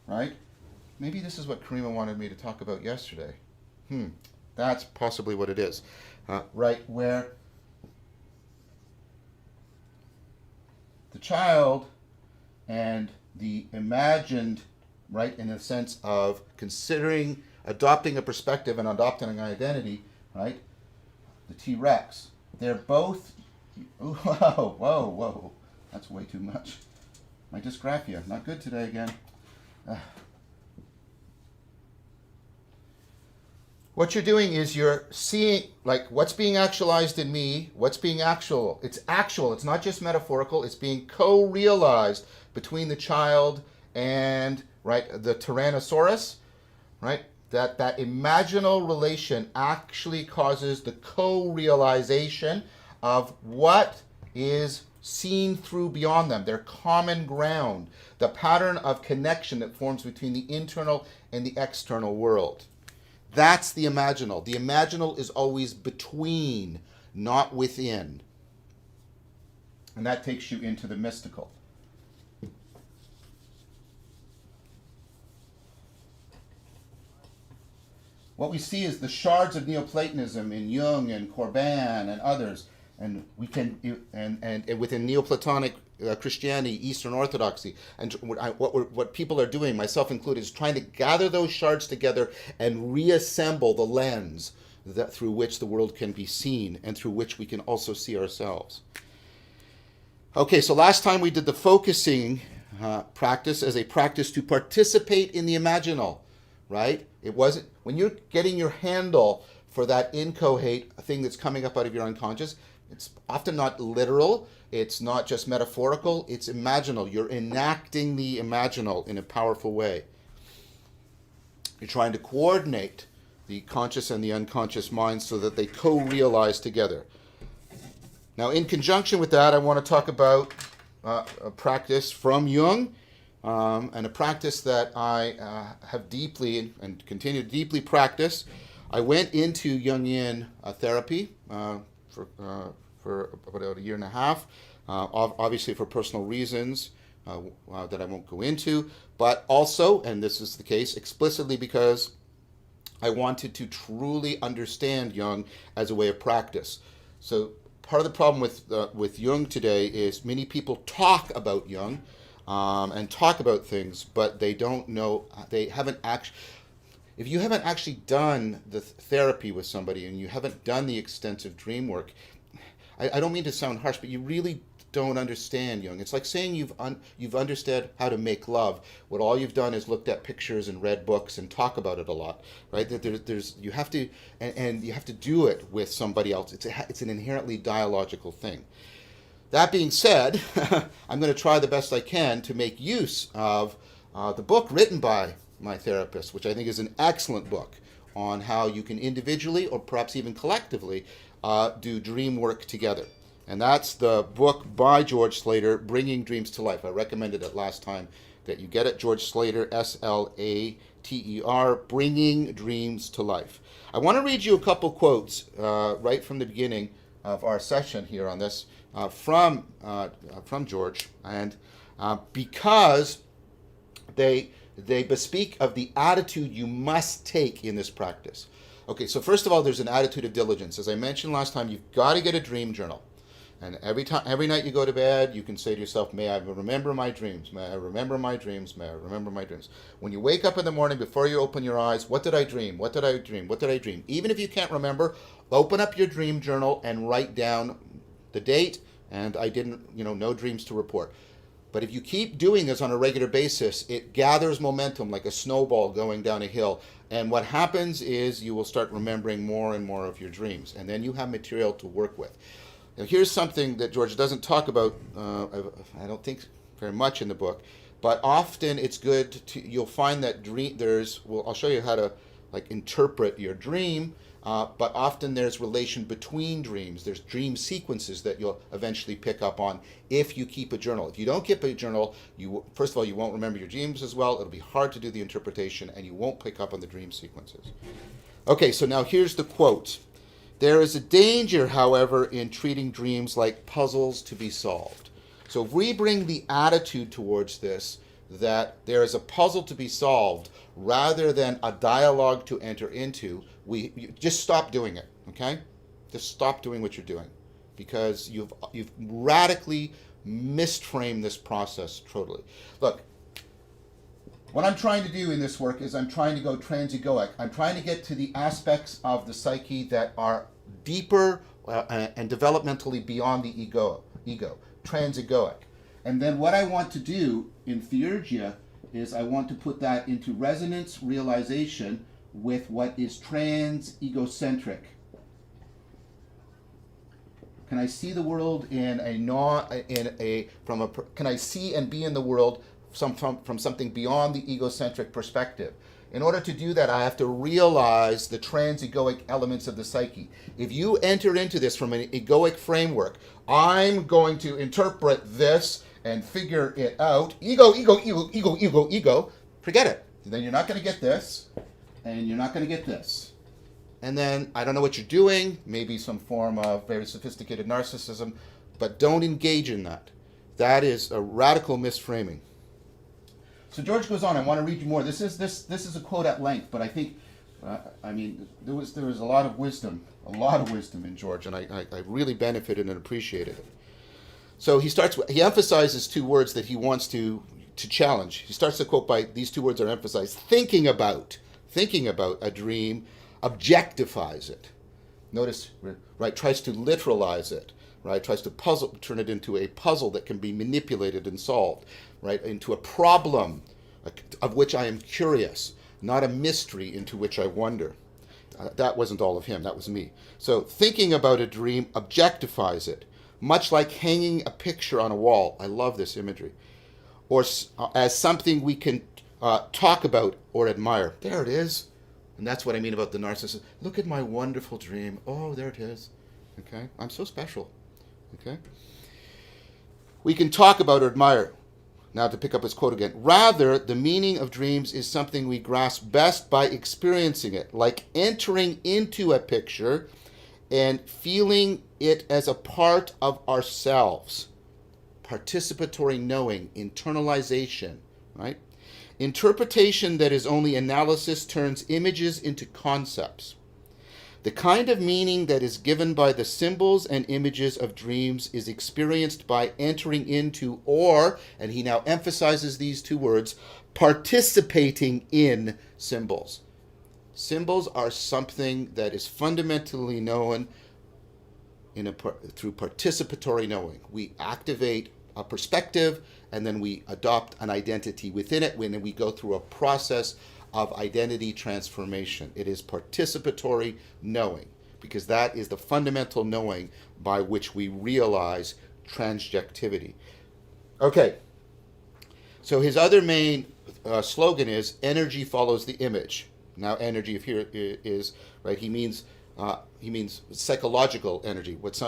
right? Maybe this is what Karima wanted me to talk about yesterday. That's possibly what it is, right, where the child and the imagined, right, in the sense of considering, adopting a perspective and adopting an identity, right, the T-Rex, they're both, whoa, that's way too much. My dysgraphia, not good today again. What you're doing is you're seeing, like, what's being actualized in me, what's being actual. It's actual, it's not just metaphorical, it's being co-realized between the child and, right, the Tyrannosaurus, right? That imaginal relation actually causes the co-realization of what is seen through beyond them, their common ground, the pattern of connection that forms between the internal and the external world. That's the imaginal. The imaginal is always between, not within. And that takes you into the mystical. What we see is the shards of Neoplatonism in Jung and Corbin and others, and we can and within Neoplatonic Christianity, Eastern Orthodoxy, and what people are doing, myself included, is trying to gather those shards together and reassemble the lens that through which the world can be seen and through which we can also see ourselves. Okay, so last time we did the focusing practice as a practice to participate in the imaginal, right? It wasn't, when you're getting your handle for that incoherent thing that's coming up out of your unconscious, it's often not literal, it's not just metaphorical, it's imaginal. You're enacting the imaginal in a powerful way. You're trying to coordinate the conscious and the unconscious minds so that they co-realize together. Now, in conjunction with that, I want to talk about a practice from Jung, and a practice that I have deeply and continue to deeply practice. I went into Jungian therapy for about a year and a half, obviously for personal reasons that I won't go into, but also, and this is the case, explicitly because I wanted to truly understand Jung as a way of practice. So part of the problem with Jung today is many people talk about Jung and talk about things, but they don't know, they haven't actually, if you haven't actually done the therapy with somebody and you haven't done the extensive dream work, I don't mean to sound harsh, but you really don't understand Jung. It's like saying you've understood how to make love, when all you've done is looked at pictures and read books and talk about it a lot, right? You have to, and you have to do it with somebody else. It's an inherently dialogical thing. That being said, I'm going to try the best I can to make use of the book written by my therapist, which I think is an excellent book on how you can individually or perhaps even collectively do dream work together. And that's the book by George Slater, Bringing Dreams to Life. I recommended it last time that you get it. George Slater, Slater, Bringing Dreams to Life. I want to read you a couple quotes right from the beginning of our session here on this from George, and because they bespeak of the attitude you must take in this practice. Okay, so first of all, there's an attitude of diligence. As I mentioned last time, you've got to get a dream journal. And every night you go to bed, you can say to yourself, may I remember my dreams? May I remember my dreams? May I remember my dreams? When you wake up in the morning, before you open your eyes, what did I dream? What did I dream? What did I dream? Even if you can't remember, open up your dream journal and write down the date, and I didn't, no dreams to report. But if you keep doing this on a regular basis, it gathers momentum like a snowball going down a hill. And what happens is you will start remembering more and more of your dreams. And then you have material to work with. Now, here's something that George doesn't talk about, I don't think very much in the book, but often it's good to, you'll find that I'll show you how to interpret your dream. But often there's relation between dreams. There's dream sequences that you'll eventually pick up on if you keep a journal. If you don't keep a journal, first of all, you won't remember your dreams as well. It'll be hard to do the interpretation, and you won't pick up on the dream sequences. Okay, so now here's the quote. There is a danger, however, in treating dreams like puzzles to be solved. So if we bring the attitude towards this, that there is a puzzle to be solved rather than a dialogue to enter into, you just stop doing it, okay? Just stop doing what you're doing, because you've radically misframed this process totally. Look, what I'm trying to do in this work is I'm trying to go transegoic. I'm trying to get to the aspects of the psyche that are deeper and developmentally beyond the ego, transegoic. And then what I want to do in theurgia is I want to put that into resonance realization with what is trans-egocentric. Can I see the world can I see and be in the world from something beyond the egocentric perspective? In order to do that, I have to realize the trans-egoic elements of the psyche. If you enter into this from an egoic framework, I'm going to interpret this and figure it out. Ego, forget it. Then you're not going to get this, and you're not going to get this. And then, I don't know what you're doing, maybe some form of very sophisticated narcissism, but don't engage in that. That is a radical misframing. So George goes on. I want to read you more. This is a quote at length, but I think, there was a lot of wisdom in George, and I really benefited and appreciated it. So he emphasizes two words that he wants to challenge. He starts the quote by, these two words are emphasized: thinking about a dream objectifies it. Notice, right, tries to literalize it, right, tries to turn it into a puzzle that can be manipulated and solved, right, into a problem of which I am curious, not a mystery into which I wonder. That wasn't all of him, that was me. So thinking about a dream objectifies it, much like hanging a picture on a wall. I love this imagery. Or as something we can talk about or admire. There it is. And that's what I mean about the narcissist. Look at my wonderful dream. Oh, there it is. Okay? I'm so special. Okay? We can talk about or admire. Now to pick up his quote again. Rather, the meaning of dreams is something we grasp best by experiencing it, like entering into a picture and feeling it as a part of ourselves. Participatory knowing, internalization, right? Interpretation that is only analysis turns images into concepts. The kind of meaning that is given by the symbols and images of dreams is experienced by entering into, or, and he now emphasizes these two words, participating in symbols. Symbols are something that is fundamentally known through participatory knowing. We activate a perspective, and then we adopt an identity within it, when we go through a process of identity transformation. It is participatory knowing, because that is the fundamental knowing by which we realize transjectivity. Okay, so his other main slogan is, energy follows the image. Now energy here is, right, he means psychological energy. What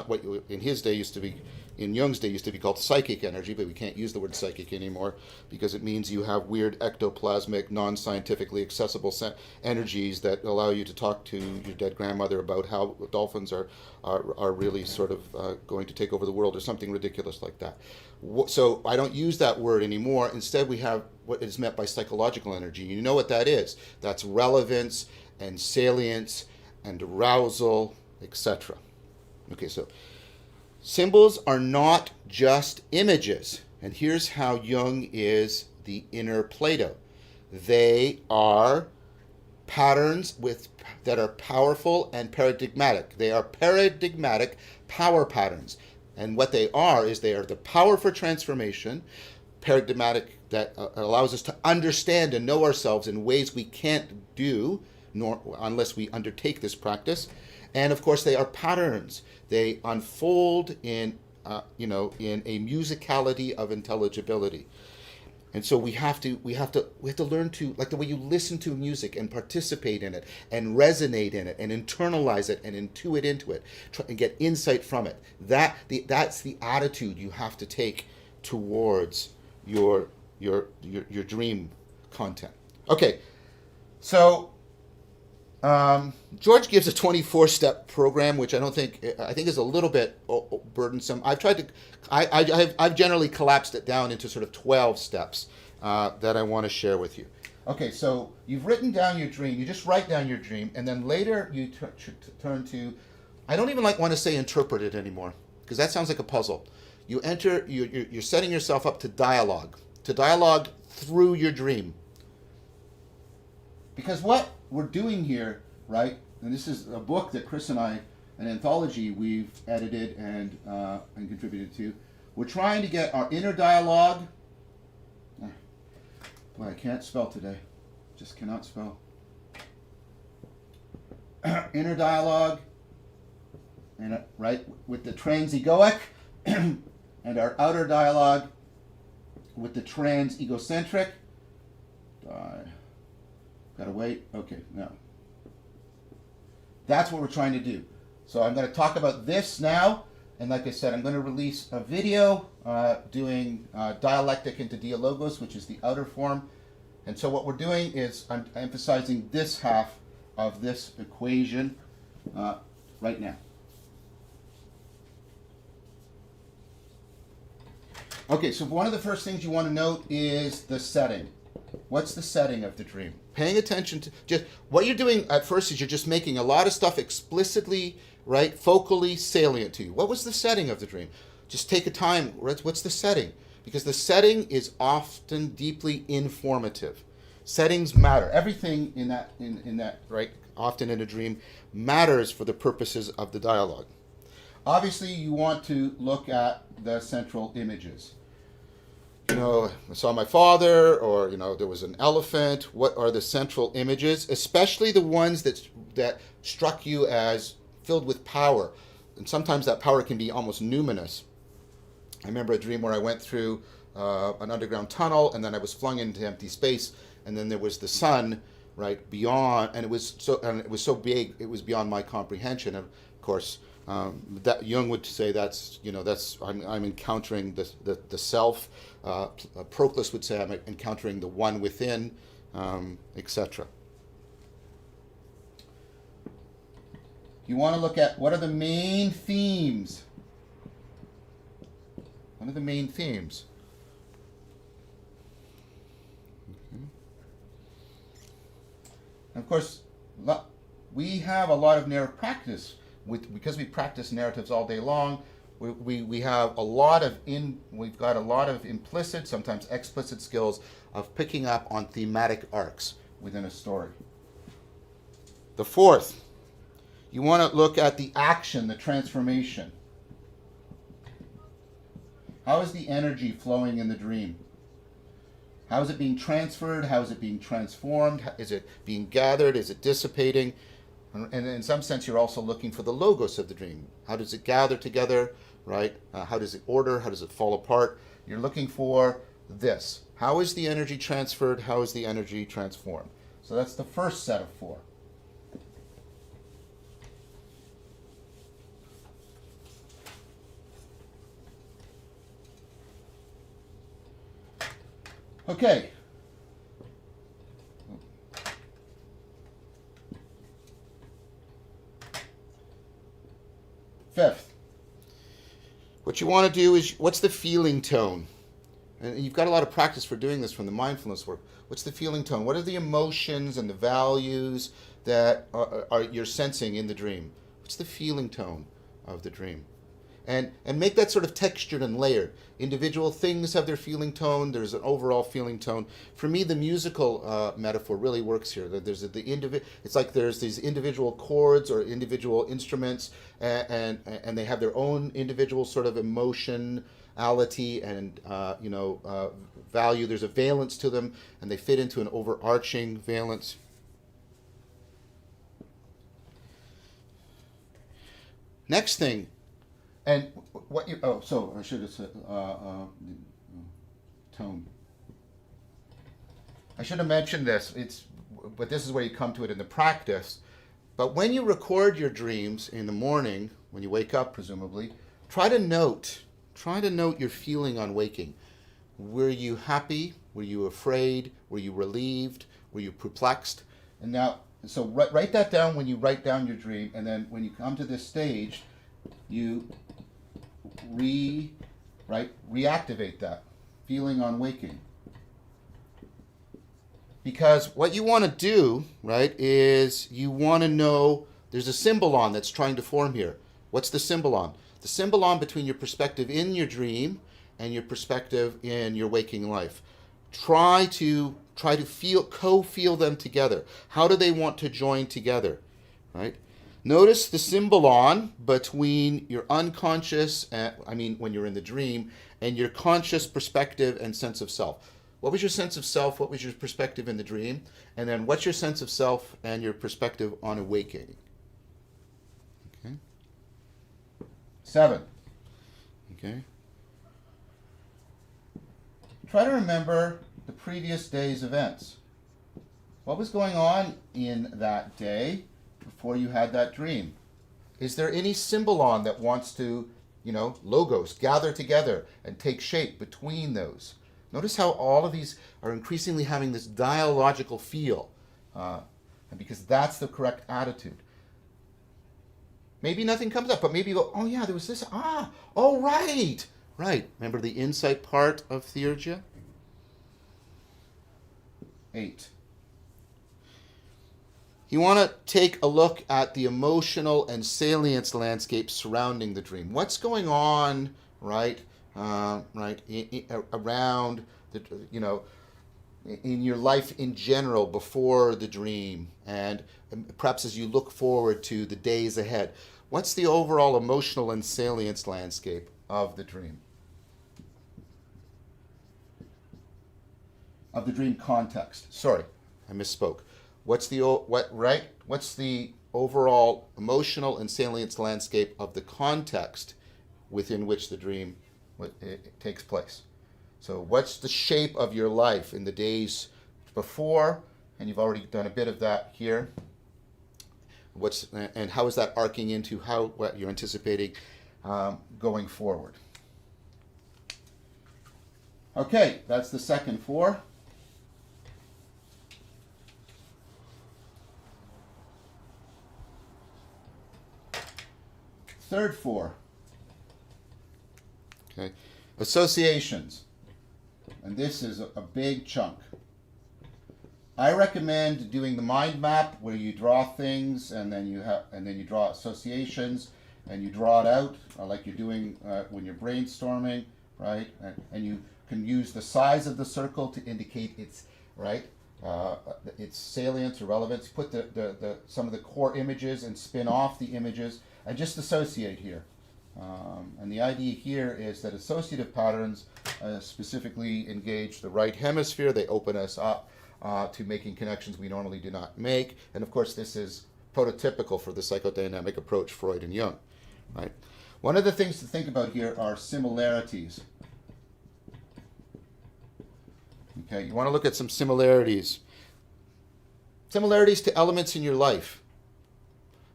in his day used to be, in Jung's day used to be called psychic energy, but we can't use the word psychic anymore because it means you have weird ectoplasmic, non-scientifically accessible energies that allow you to talk to your dead grandmother about how dolphins are really sort of going to take over the world or something ridiculous like that. So I don't use that word anymore. Instead, we have what is meant by psychological energy. You know what that is. That's relevance and salience and arousal, etc. Okay, so symbols are not just images. And here's how Jung is the inner Plato. They are patterns that are powerful and paradigmatic. They are paradigmatic power patterns. And what they are is they are the power for transformation, paradigmatic, that allows us to understand and know ourselves in ways we can't do nor unless we undertake this practice. And of course, they are patterns. They unfold in in a musicality of intelligibility. And so we have to learn to, like the way you listen to music and participate in it and resonate in it and internalize it and intuit into it and get insight from it. That's the attitude you have to take towards your dream content. Okay, so George gives a 24-step program, which I think is a little bit burdensome. I've generally collapsed it down into sort of 12 steps that I want to share with you. Okay, so you've written down your dream. You just write down your dream, and then later you turn to, I don't even want to say interpret it anymore, because that sounds like a puzzle. You're setting yourself up to dialogue through your dream. Because what we're doing here, right, and this is a book that Chris and I, an anthology we've edited and contributed to, we're trying to get our inner dialogue. Boy, I can't spell today. Just cannot spell. Inner dialogue, and right, with the trans-egoic, and our outer dialogue with the trans-egocentric. Gotta wait. Okay, no. That's what we're trying to do. So I'm going to talk about this now, and like I said, I'm going to release a video doing dialectic into dialogos, which is the outer form. And so what we're doing is I'm emphasizing this half of this equation right now. Okay, so one of the first things you want to note is the setting. What's the setting of the dream? Paying attention to just what you're doing at first is you're just making a lot of stuff explicitly, right, focally salient to you. What was the setting of the dream? Just take a time. What's the setting? Because the setting is often deeply informative. Settings matter. Everything in that right, often in a dream, matters for the purposes of the dialogue. Obviously, you want to look at the central images. I saw my father, or there was an elephant. What are the central images, especially the ones that struck you as filled with power? And sometimes that power can be almost numinous. I remember a dream where I went through an underground tunnel, and then I was flung into empty space, and then there was the sun right beyond, and it was so big it was beyond my comprehension. And of course, that Jung would say that's I'm encountering the self. Proclus would say I'm encountering the one within, etc. You want to look at what are the main themes. What are the main themes? Okay. And of course, we have a lot of narrative practice because we practice narratives all day long. We have we've got a lot of implicit, sometimes explicit skills of picking up on thematic arcs within a story. The fourth, you want to look at the action, the transformation. How is the energy flowing in the dream? How is it being transferred? How is it being transformed? Is it being gathered? Is it dissipating? And in some sense, you're also looking for the logos of the dream. How does it gather together, right? How does it order? How does it fall apart? You're looking for this. How is the energy transferred? How is the energy transformed? So that's the first set of four. Okay. Fifth, what you want to do is, what's the feeling tone? And you've got a lot of practice for doing this from the mindfulness work. What's the feeling tone? What are the emotions and the values that you're sensing in the dream? What's the feeling tone of the dream? And make that sort of textured and layered. Individual things have their feeling tone. There's an overall feeling tone. For me, the musical metaphor really works here. It's like there's these individual chords or individual instruments, and they have their own individual sort of emotion reality and value. There's a valence to them, and they fit into an overarching valence. Next thing, and what you so I should have said tone. I should have mentioned this. But this is where you come to it in the practice. But when you record your dreams in the morning, when you wake up, presumably, try to note your feeling on waking. Were you happy? Were you afraid? Were you relieved? Were you perplexed? And now, so write that down when you write down your dream, and then when you come to this stage, you reactivate that feeling on waking. Because what you want to do, right, is you want to know there's a symbolon that's trying to form here. What's the symbolon? The symbolon between your perspective in your dream and your perspective in your waking life. Try to co-feel them together. How do they want to join together, right? Notice the symbolon between your unconscious, when you're in the dream, and your conscious perspective and sense of self. What was your sense of self? What was your perspective in the dream? And then what's your sense of self and your perspective on awakening? Okay. 7. Okay. Try to remember the previous day's events. What was going on in that day before you had that dream? Is there any symbolon that wants to, logos, gather together and take shape between those? Notice how all of these are increasingly having this dialogical feel, and because that's the correct attitude. Maybe nothing comes up, but maybe you go, oh yeah, there was this, oh right. Remember the insight part of theurgia? 8. You want to take a look at the emotional and salience landscape surrounding the dream. What's going on, around in your life in general before the dream, and perhaps as you look forward to the days ahead. What's the overall emotional and salience landscape of the dream? Of the dream context. Sorry, I misspoke. What's the overall emotional and salience landscape of the context within which the dream it takes place? So what's the shape of your life in the days before? And you've already done a bit of that here. And how is that arcing into what you're anticipating going forward? Okay, that's the second 4. Third 4. Okay, associations, and this is a big chunk. I recommend doing the mind map where you draw things and then you draw associations and you draw it out like you're doing when you're brainstorming, right? And you can use the size of the circle to indicate its its salience or relevance. Put the some of the core images and spin off the images and just associate here. And the idea here is that associative patterns specifically engage the right hemisphere. They open us up to making connections we normally do not make. And of course, this is prototypical for the psychodynamic approach, Freud and Jung. Right? One of the things to think about here are similarities. Okay, you want to look at some similarities. Similarities to elements in your life.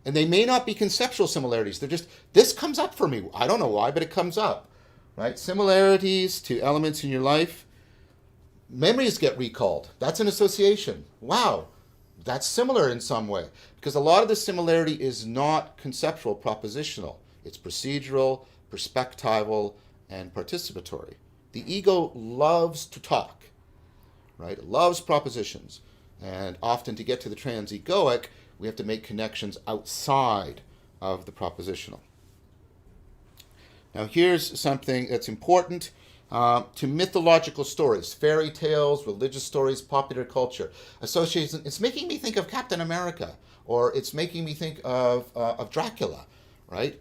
And they may not be conceptual similarities. They're just, this comes up for me. I don't know why, but it comes up. Right? Similarities to elements in your life. Memories get recalled. That's an association. Wow, that's similar in some way. Because a lot of the similarity is not conceptual, propositional. It's procedural, perspectival, and participatory. The ego loves to talk, right? It loves propositions. And often to get to the trans-egoic, we have to make connections outside of the propositional. Now here's something that's important to mythological stories, fairy tales, religious stories, popular culture. Association, it's making me think of Captain America, or it's making me think of Dracula, right?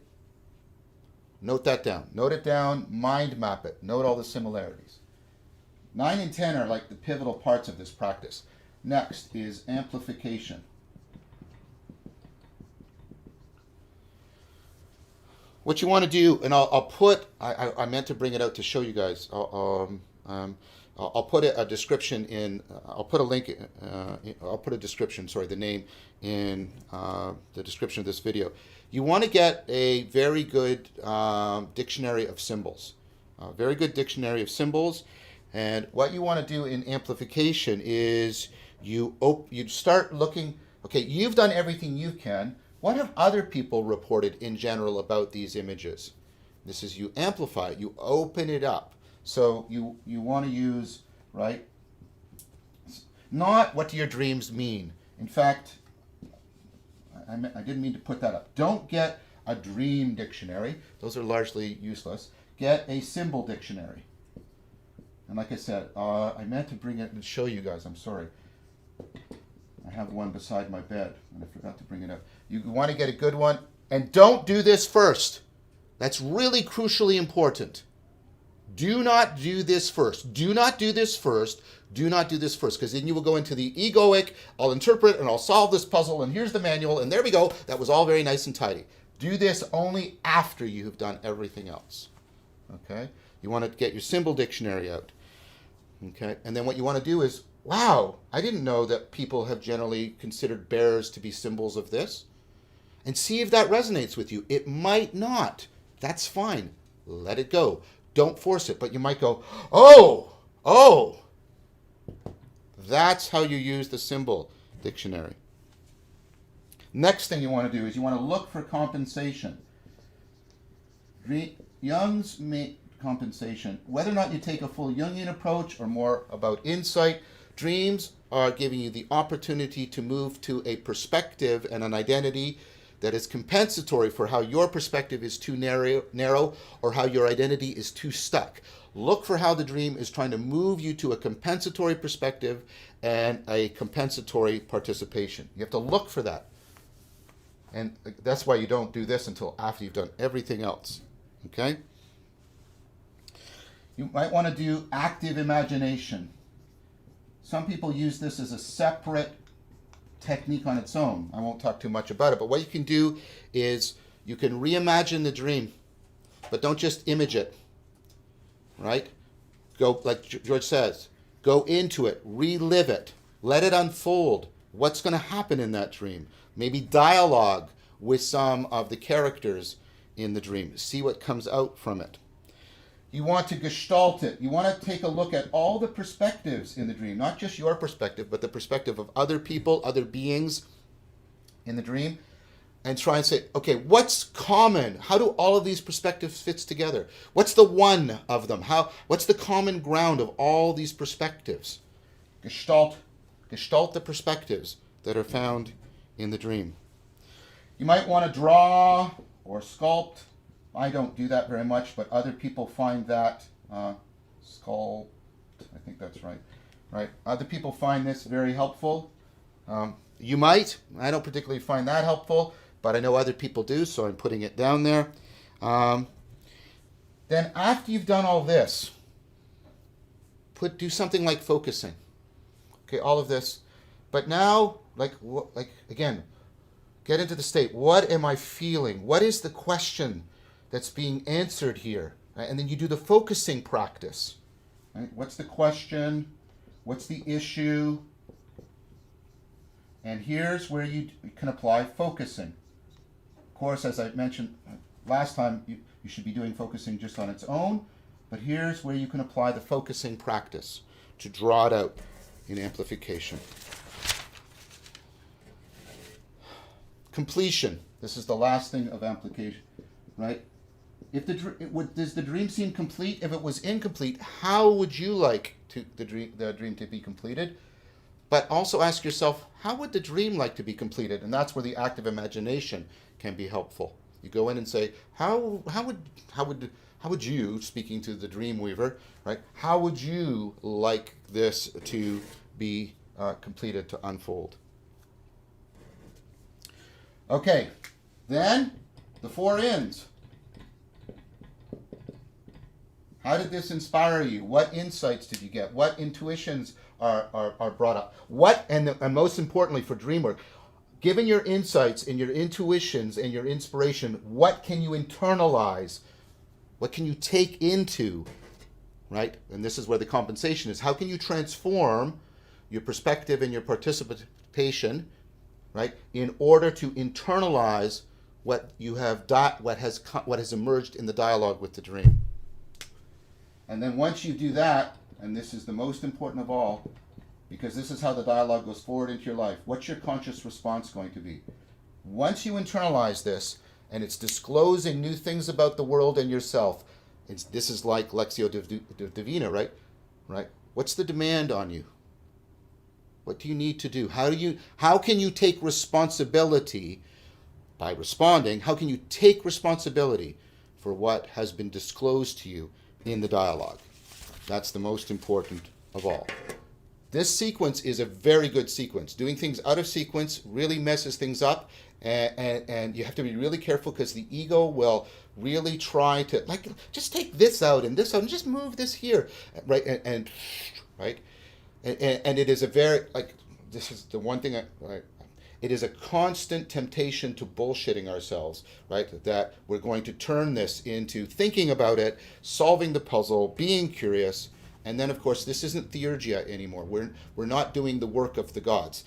Note that down. Note it down, mind map it. Note all the similarities. 9 and 10 are like the pivotal parts of this practice. Next is amplification. What you want to do, and I'll put, I meant to bring it out to show you guys. I'll put a description in, I'll put a link, I'll put a description, sorry, the name in the description of this video. You want to get a very good dictionary of symbols. A very good dictionary of symbols. And what you want to do in amplification is you start looking, okay, you've done everything you can. What have other people reported in general about these images? This is you amplify it, you open it up. So you want to use, right, not what do your dreams mean. In fact, I didn't mean to put that up. Don't get a dream dictionary. Those are largely useless. Get a symbol dictionary. And like I said, I meant to bring it and show you guys. I'm sorry. I have one beside my bed, and I forgot to bring it up. You want to get a good one, and don't do this first. That's really crucially important. Do not do this first. Do not do this first. Do not do this first, because then you will go into the egoic, I'll interpret and I'll solve this puzzle, and here's the manual, and there we go. That was all very nice and tidy. Do this only after you have done everything else. Okay? You want to get your symbol dictionary out. Okay? And then what you want to do is, wow, I didn't know that people have generally considered bears to be symbols of this. And see if that resonates with you. It might not. That's fine. Let it go. Don't force it. But you might go, oh, that's how you use the symbol dictionary. Next thing you want to do is you want to look for compensation. Jung's compensation, whether or not you take a full Jungian approach or more about insight, dreams are giving you the opportunity to move to a perspective and an identity that is compensatory for how your perspective is too narrow or how your identity is too stuck. Look for how the dream is trying to move you to a compensatory perspective and a compensatory participation. You have to look for that. And that's why you don't do this until after you've done everything else. Okay? You might want to do active imagination. Some people use this as a separate technique on its own. I won't talk too much about it, but what you can do is you can reimagine the dream, but don't just image it, right? Go, like George says, go into it, relive it, let it unfold. What's going to happen in that dream? Maybe dialogue with some of the characters in the dream. See what comes out from it. You want to gestalt it. You want to take a look at all the perspectives in the dream, not just your perspective, but the perspective of other people, other beings in the dream, and try and say, okay, what's common? How do all of these perspectives fit together? What's the one of them? What's the common ground of all these perspectives? Gestalt the perspectives that are found in the dream. You might want to draw or sculpt. I don't do that very much, but other people find that sculpt, I think that's right. Right? Other people find this very helpful. You might. I don't particularly find that helpful, but I know other people do, so I'm putting it down there. Then after you've done all this, do something like focusing. Okay, all of this. But now, again, get into the state. What am I feeling? What is the question that's being answered here? Right? And then you do the focusing practice. Right? What's the question? What's the issue? And here's where you can apply focusing. Of course, as I mentioned last time, you should be doing focusing just on its own, but here's where you can apply the focusing practice to draw it out in amplification. Completion. This is the last thing of amplification, right? Does the dream seem complete? If it was incomplete, how would you like the dream to be completed? But also ask yourself, how would the dream like to be completed? And that's where the active imagination can be helpful. You go in and say, how would you, speaking to the dream weaver, right? How would you like this to be completed, to unfold? Okay, then the four ends. How did this inspire you? What insights did you get? What intuitions are brought up? And most importantly for dream work, given your insights and your intuitions and your inspiration, what can you internalize? What can you take into, right? And this is where the compensation is. How can you transform your perspective and your participation, right, in order to internalize what you have what has emerged in the dialogue with the dream? And then once you do that, and this is the most important of all, because this is how the dialogue goes forward into your life, what's your conscious response going to be? Once you internalize this, and it's disclosing new things about the world and yourself, this is like Lectio Divina, right? Right? What's the demand on you? What do you need to do? How can you take responsibility by responding? How can you take responsibility for what has been disclosed to you in the dialogue? That's the most important of all. This sequence is a very good sequence. Doing things out of sequence really messes things up, and you have to be really careful because the ego will really try to, like, just take this out and this out and just move this here, right? And right, and it is a very, like, this is the one thing it is a constant temptation to bullshitting ourselves, right? That we're going to turn this into thinking about it, solving the puzzle, being curious, and then, of course, this isn't theurgia anymore. We're not doing the work of the gods,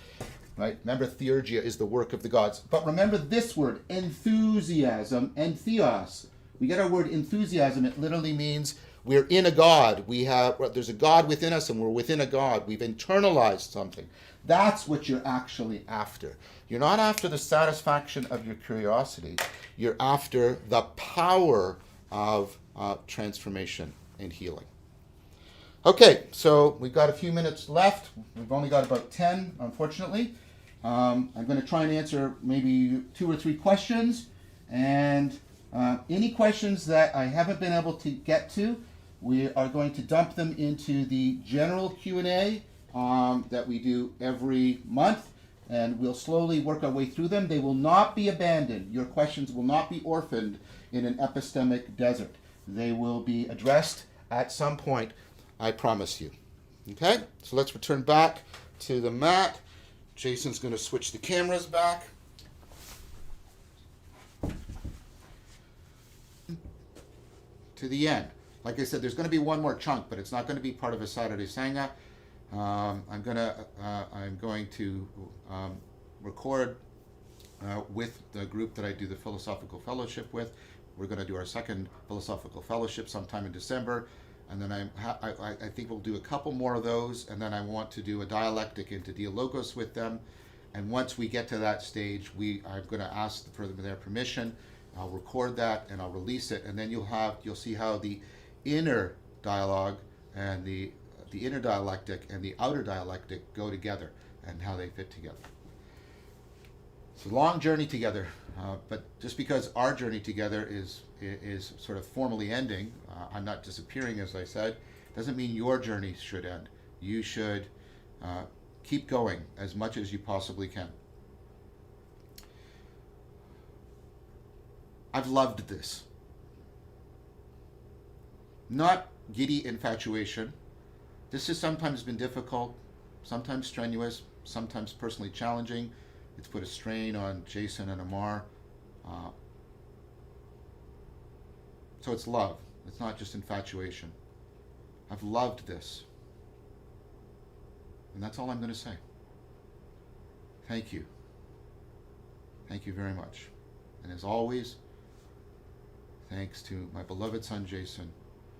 right? Remember, theurgia is the work of the gods. But remember this word, enthusiasm and theos. We get our word enthusiasm. It literally means we're in a god. There's a god within us, and we're within a god. We've internalized something. That's what you're actually after. You're not after the satisfaction of your curiosity. You're after the power of transformation and healing. Okay, so we've got a few minutes left. We've only got about 10, unfortunately. I'm going to try and answer maybe 2 or 3 questions. And any questions that I haven't been able to get to, we are going to dump them into the general Q&A that we do every month, and we'll slowly work our way through them. They will not be abandoned. Your questions will not be orphaned in an epistemic desert. They will be addressed at some point, I promise you. Okay, so let's return back to the mat. Jason's going to switch the cameras back. To the end. Like I said, there's going to be one more chunk, but it's not going to be part of a Saturday Sangha. I'm going to record with the group that I do the philosophical fellowship with. We're going to do our second philosophical fellowship sometime in December, and then I think we'll do a couple more of those, and then I want to do a dialectic into dialogos with them. And once we get to that stage, I'm going to ask for their permission. I'll record that and I'll release it, and then you'll see how the inner dialogue and the inner dialectic and the outer dialectic go together and how they fit together. It's a long journey together, but just because our journey together is sort of formally ending, I'm not disappearing, as I said, doesn't mean your journey should end. You should keep going as much as you possibly can. I've loved this. Not giddy infatuation. This has sometimes been difficult, sometimes strenuous, sometimes personally challenging. It's put a strain on Jason and Amar. So it's love. It's not just infatuation. I've loved this. And that's all I'm going to say. Thank you. Thank you very much. And as always, thanks to my beloved son Jason,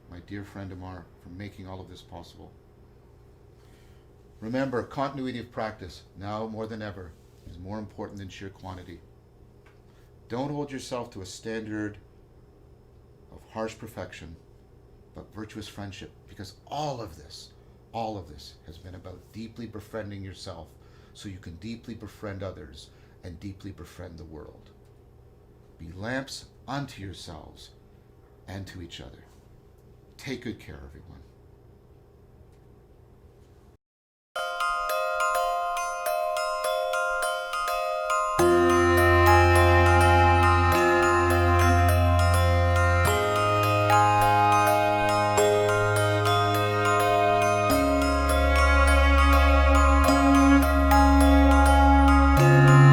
my dear friend Amar, for making all of this possible. Remember, continuity of practice, now more than ever, is more important than sheer quantity. Don't hold yourself to a standard of harsh perfection, but virtuous friendship, because all of this has been about deeply befriending yourself so you can deeply befriend others and deeply befriend the world. Be lamps unto yourselves and to each other. Take good care, everyone.